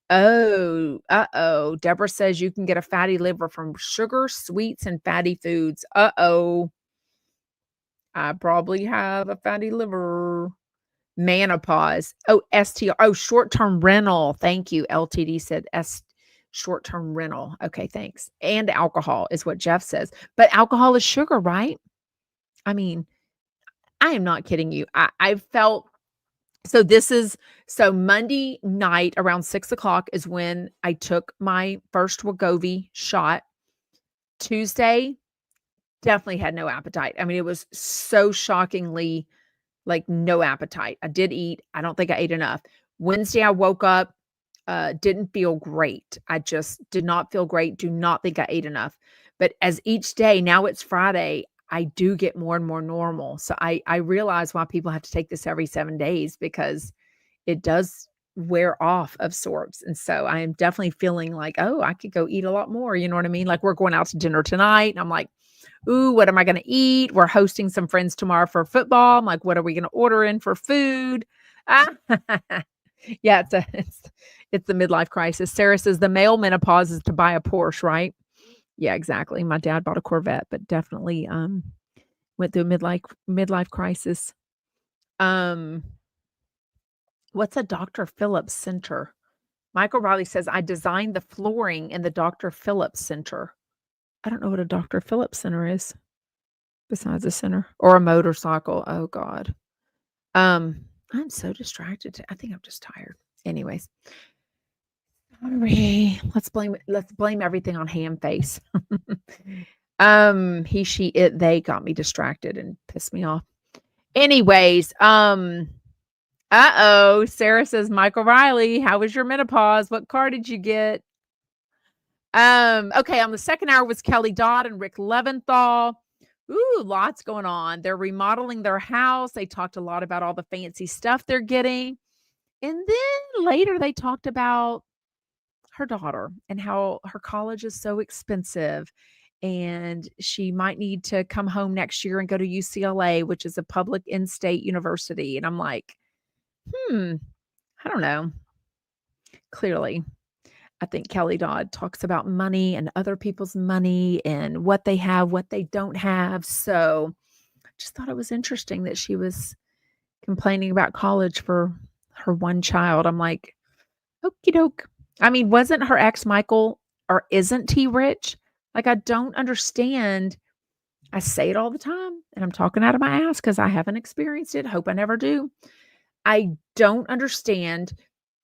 Oh, uh-oh. Deborah says you can get a fatty liver from sugar, sweets, and fatty foods. Uh-oh. I probably have a fatty liver. Menopause. Oh, STR. Oh, short-term rental. Thank you. LTD said short-term rental. Okay, thanks. And alcohol is what Jeff says. But alcohol is sugar, right? I mean, I am not kidding you. I felt so Monday night around 6 o'clock is when I took my first Wegovy shot. Tuesday, definitely had no appetite. I mean, it was so shockingly like no appetite. I did eat. I don't think I ate enough. Wednesday, I woke up, didn't feel great. I just did not feel great. Do not think I ate enough. But as each day, now it's Friday, I do get more and more normal. So I realize why people have to take this every 7 days because it does wear off of sorts. And so I am definitely feeling like, oh, I could go eat a lot more. You know what I mean? Like we're going out to dinner tonight. And I'm like, ooh, what am I going to eat? We're hosting some friends tomorrow for football. I'm like, what are we going to order in for food? Ah, yeah, it's the midlife crisis. Sarah says the male menopause is to buy a Porsche, right? Yeah, exactly. My dad bought a Corvette, but definitely went through a midlife crisis. What's a Dr. Phillips Center? Michael Riley says I designed the flooring in the Dr. Phillips Center. I don't know what a Dr. Phillips Center is besides a center or a motorcycle. Oh God. I'm so distracted. I think I'm just tired. Anyways. Sorry. Let's blame everything on ham face. He, she, it, they got me distracted and pissed me off. Anyways, uh-oh. Sarah says, Michael Riley, how was your menopause? What car did you get? Okay, on the second hour was Kelly Dodd and Rick Leventhal. Ooh, lots going on. They're remodeling their house. They talked a lot about all the fancy stuff they're getting. And then later they talked about her daughter and how her college is so expensive and she might need to come home next year and go to UCLA, which is a public in-state university. And I'm like, I don't know. Clearly, I think Kelly Dodd talks about money and other people's money and what they have, what they don't have. So I just thought it was interesting that she was complaining about college for her one child. I'm like, okie doke. I mean, wasn't her ex Michael or isn't he rich? Like, I don't understand. I say it all the time and I'm talking out of my ass because I haven't experienced it. Hope I never do. I don't understand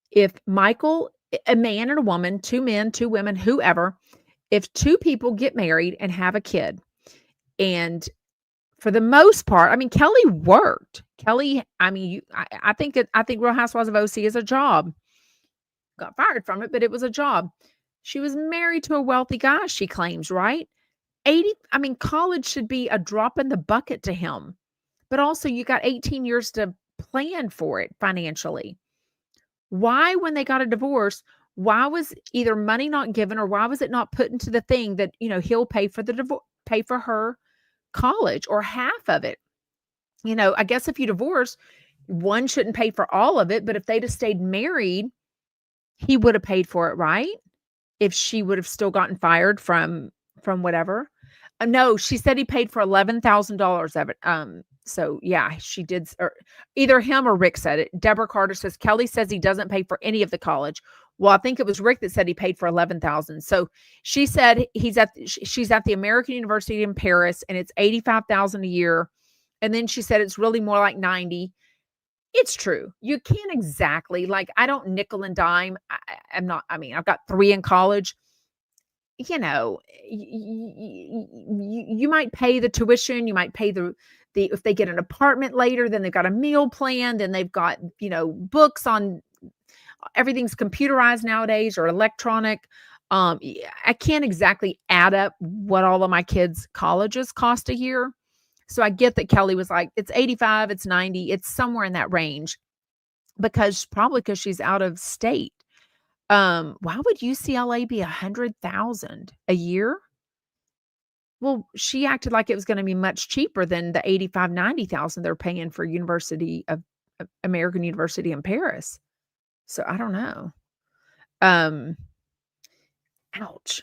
if Michael, a man and a woman, two men, two women, whoever, if two people get married and have a kid, and for the most part, I mean, Kelly worked. Kelly, I mean, I think Real Housewives of OC is a job. Got fired from it, but it was a job. She was married to a wealthy guy, she claims, right? I mean, college should be a drop in the bucket to him. But also, you got 18 years to plan for it financially. Why, when they got a divorce, why was either money not given or why was it not put into the thing that, he'll pay for the divorce, pay for her college or half of it? I guess if you divorce, one shouldn't pay for all of it, but if they'd have stayed married, he would have paid for it, right? If she would have still gotten fired from whatever. No, she said he paid for $11,000 of it. So yeah, she did, or either him or Rick said it. Deborah Carter says Kelly says he doesn't pay for any of the college. Well, I think it was Rick that said he paid for 11,000. So she said she's at the American University in Paris and it's 85,000 a year. And then she said it's really more like 90. It's true. You can't exactly, like, I don't nickel and dime. I've got 3 in college. You might pay the tuition, you might pay the if they get an apartment later, then they've got a meal plan, then they've got, books on everything's computerized nowadays or electronic. I can't exactly add up what all of my kids' colleges cost a year. So I get that Kelly was like, it's 85, it's 90, it's somewhere in that range probably because she's out of state. Why would UCLA be 100,000 a year? Well, she acted like it was going to be much cheaper than the 85, 90,000 they're paying for University of American University in Paris. So I don't know. Um, ouch.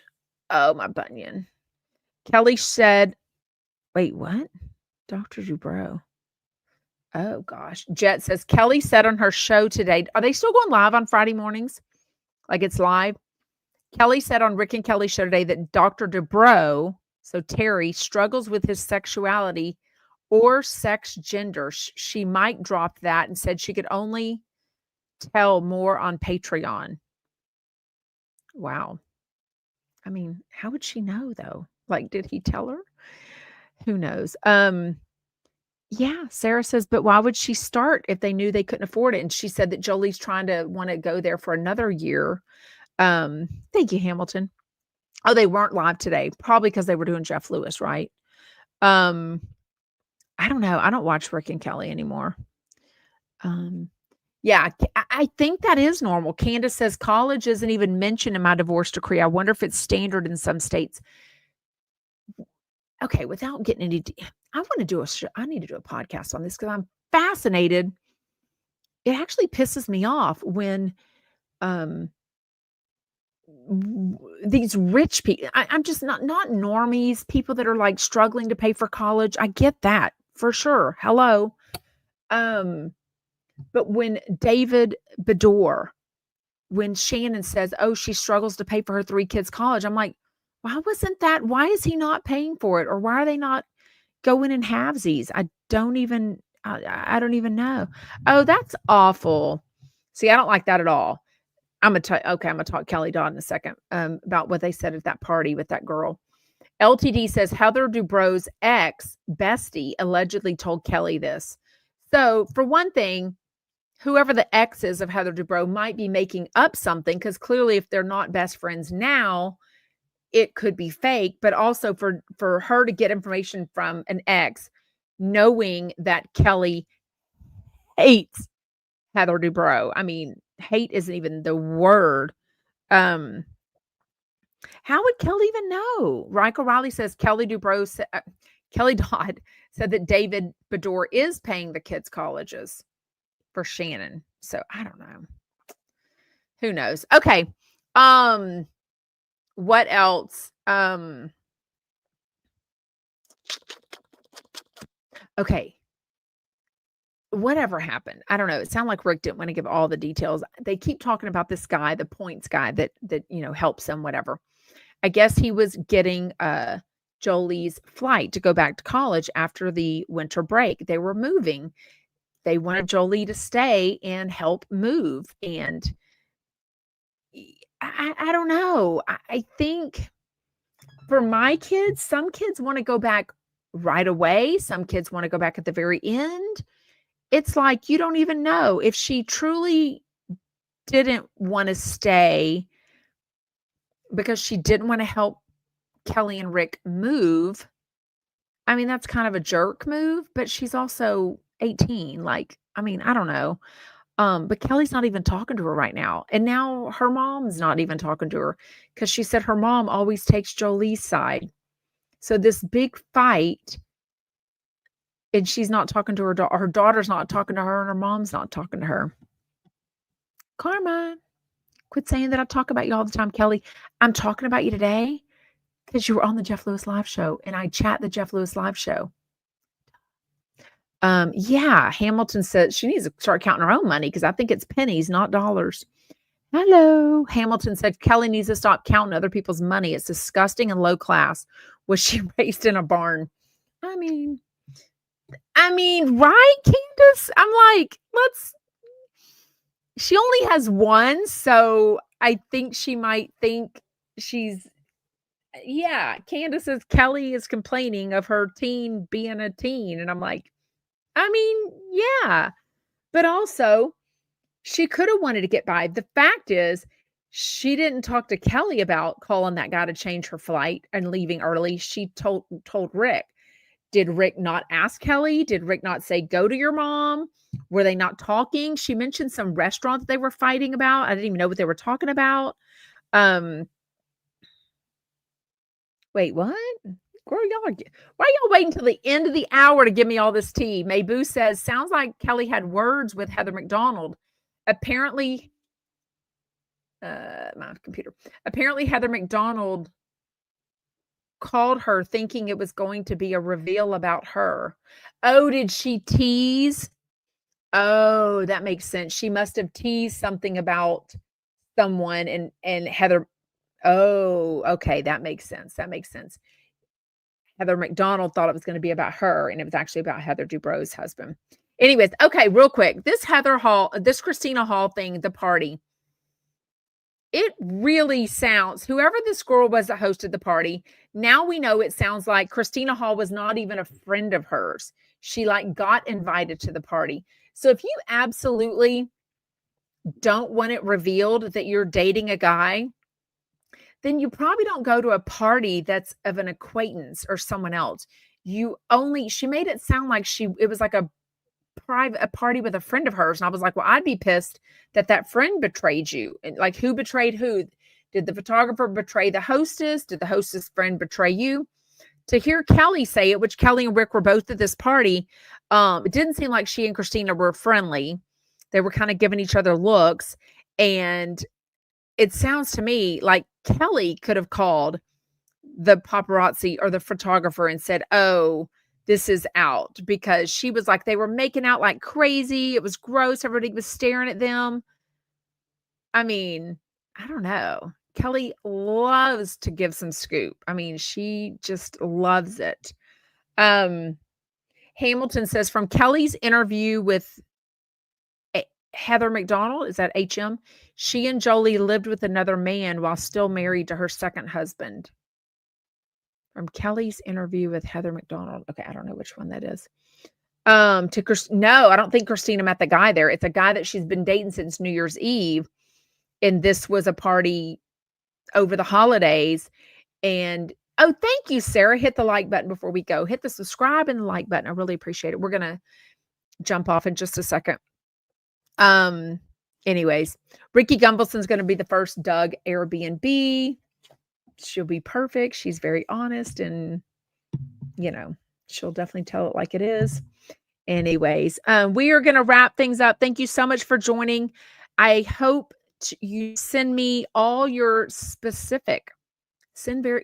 Oh, my bunion. Kelly said, wait, what? Dr. Dubrow. Oh, gosh. Jet says, Kelly said on her show today, are they still going live on Friday mornings? Like it's live? Kelly said on Rick and Kelly's show today that Dr. Dubrow, so Terry, struggles with his sexuality or sex gender. She mic dropped that and said she could only tell more on Patreon. Wow. I mean, how would she know though? Like, did he tell her? Who knows? Yeah, Sarah says, but why would she start if they knew they couldn't afford it? And she said that Jolie's trying to want to go there for another year. Thank you, Hamilton. Oh, they weren't live today, probably because they were doing Jeff Lewis, right? I don't know. I don't watch Rick and Kelly anymore. Yeah, I think that is normal. Candace says college isn't even mentioned in my divorce decree. I wonder if it's standard in some states. Okay, without getting into, I want to do I need to do a podcast on this because I'm fascinated. It actually pisses me off when these rich people, I'm just not normies, people that are like struggling to pay for college. I get that for sure. Hello. But when David Bedore, when Shannon says, oh, she struggles to pay for her 3 kids' college, I'm like, why is he not paying for it? Or why are they not going in halvesies? I don't even know. Oh, that's awful. See, I don't like that at all. I'm going to talk Kelly Dodd in a second about what they said at that party with that girl. LTD says Heather Dubrow's ex, Bestie, allegedly told Kelly this. So for one thing, whoever the ex is of Heather Dubrow might be making up something because clearly if they're not best friends now, it could be fake. But also for her to get information from an ex, knowing that Kelly hates Heather Dubrow. I mean, hate isn't even the word. How would Kelly even know? Michael Riley says Kelly Dodd said that David Bedore is paying the kids' colleges for Shannon. So I don't know. Who knows? Okay. What else? Okay. Whatever happened? I don't know. It sounded like Rick didn't want to give all the details. They keep talking about this guy, the points guy that helps them, whatever. I guess he was getting Jolie's flight to go back to college after the winter break. They were moving. They wanted Jolie to stay and help move. And I don't know. I think for my kids, some kids want to go back right away. Some kids want to go back at the very end. It's like you don't even know if she truly didn't want to stay because she didn't want to help Kelly and Rick move. I mean, that's kind of a jerk move, but she's also 18. Like, I mean, I don't know. But Kelly's not even talking to her right now. And now her mom's not even talking to her because she said her mom always takes Jolie's side. So this big fight, and she's not talking to her daughter. Her daughter's not talking to her, and her mom's not talking to her. Karma. Quit saying that I talk about you all the time, Kelly. I'm talking about you today because you were on the Jeff Lewis Live show, and I chat the Jeff Lewis Live show. Yeah, Hamilton said she needs to start counting her own money because I think it's pennies, not dollars. Hello. Hamilton said Kelly needs to stop counting other people's money. It's disgusting and low class. Was she raised in a barn? I mean, right, Candace? I'm like, she only has one, so I think she might think Candace says Kelly is complaining of her teen being a teen. And I'm like, yeah, but also she could have wanted to get by. The fact is, she didn't talk to Kelly about calling that guy to change her flight and leaving early. She told Rick. Did Rick not ask Kelly? Did Rick not say, go to your mom? Were they not talking? She mentioned some restaurant that they were fighting about. I didn't even know what they were talking about. Wait, what? Girl, why y'all waiting until the end of the hour to give me all this tea? Mayboo says, sounds like Kelly had words with Heather McDonald. Apparently, my computer. Apparently, Heather McDonald called her thinking it was going to be a reveal about her. Oh, did she tease? Oh, that makes sense. She must have teased something about someone and Heather. Oh, okay, that makes sense. That makes sense. Heather McDonald thought it was going to be about her, and it was actually about Heather Dubrow's husband. Anyways, okay, real quick. This Christina Hall thing, the party, it really sounds, whoever this girl was that hosted the party, now we know it sounds like Christina Hall was not even a friend of hers. She like got invited to the party. So if you absolutely don't want it revealed that you're dating a guy, then you probably don't go to a party that's of an acquaintance or someone else. She made it sound like it was like a party with a friend of hers. And I was like, well, I'd be pissed that friend betrayed you. And like, who betrayed who? Did the photographer betray the hostess? Did the hostess friend betray you? To hear Kelly say it, which Kelly and Rick were both at this party, it didn't seem like she and Christina were friendly. They were kind of giving each other looks. And it sounds to me like Kelly could have called the paparazzi or the photographer and said, oh, this is out, because she was like, they were making out like crazy. It was gross. Everybody was staring at them. I mean, I don't know. Kelly loves to give some scoop. I mean, she just loves it. Hamilton says, from Kelly's interview with Heather McDonald, is that HM? She and Jolie lived with another man while still married to her second husband. From Kelly's interview with Heather McDonald. Okay, I don't know which one that is. No, I don't think Christina met the guy there. It's a guy that she's been dating since New Year's Eve. And this was a party over the holidays. And oh, thank you, Sarah. Hit the like button before we go. Hit the subscribe and the like button. I really appreciate it. We're going to jump off in just a second. Anyways, Ricky Gumbelson's going to be the first Doug Airbnb. She'll be perfect. She's very honest, and she'll definitely tell it like it is. Anyways, we are going to wrap things up. Thank you so much for joining. I hope you send me all your specific,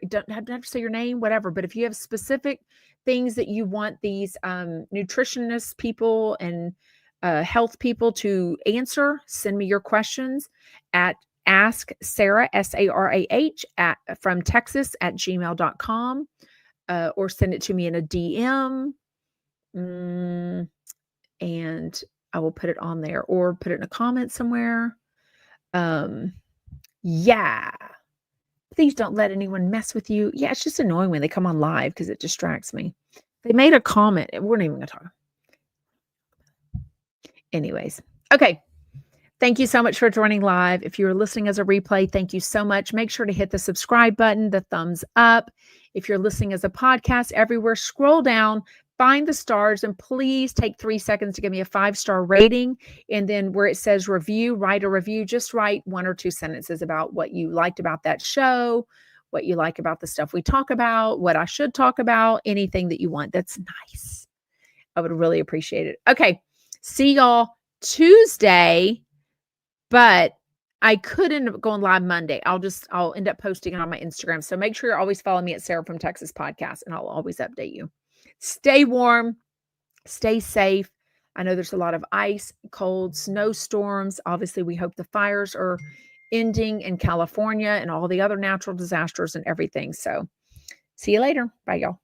don't have to say your name, whatever, but if you have specific things that you want these nutritionist people and health people to answer, send me your questions at Ask Sarah, SARAH from Texas @gmail.com, or send it to me in a DM. And I will put it on there, or put it in a comment somewhere. Yeah. Please don't let anyone mess with you. Yeah, it's just annoying when they come on live because it distracts me. They made a comment. We're not even going to talk. Anyways. Okay. Thank you so much for joining live. If you're listening as a replay, thank you so much. Make sure to hit the subscribe button, the thumbs up. If you're listening as a podcast everywhere, scroll down, find the stars, and please take 3 seconds to give me a 5-star rating. And then where it says review, write a review. Just write 1 or 2 sentences about what you liked about that show, what you like about the stuff we talk about, what I should talk about, anything that you want. That's nice. I would really appreciate it. Okay. See y'all Tuesday. But I could end up going live Monday. I'll end up posting it on my Instagram. So make sure you're always following me at Sarah from Texas Podcast, and I'll always update you. Stay warm, stay safe. I know there's a lot of ice, cold, snowstorms. Obviously, we hope the fires are ending in California and all the other natural disasters and everything. So see you later. Bye, y'all.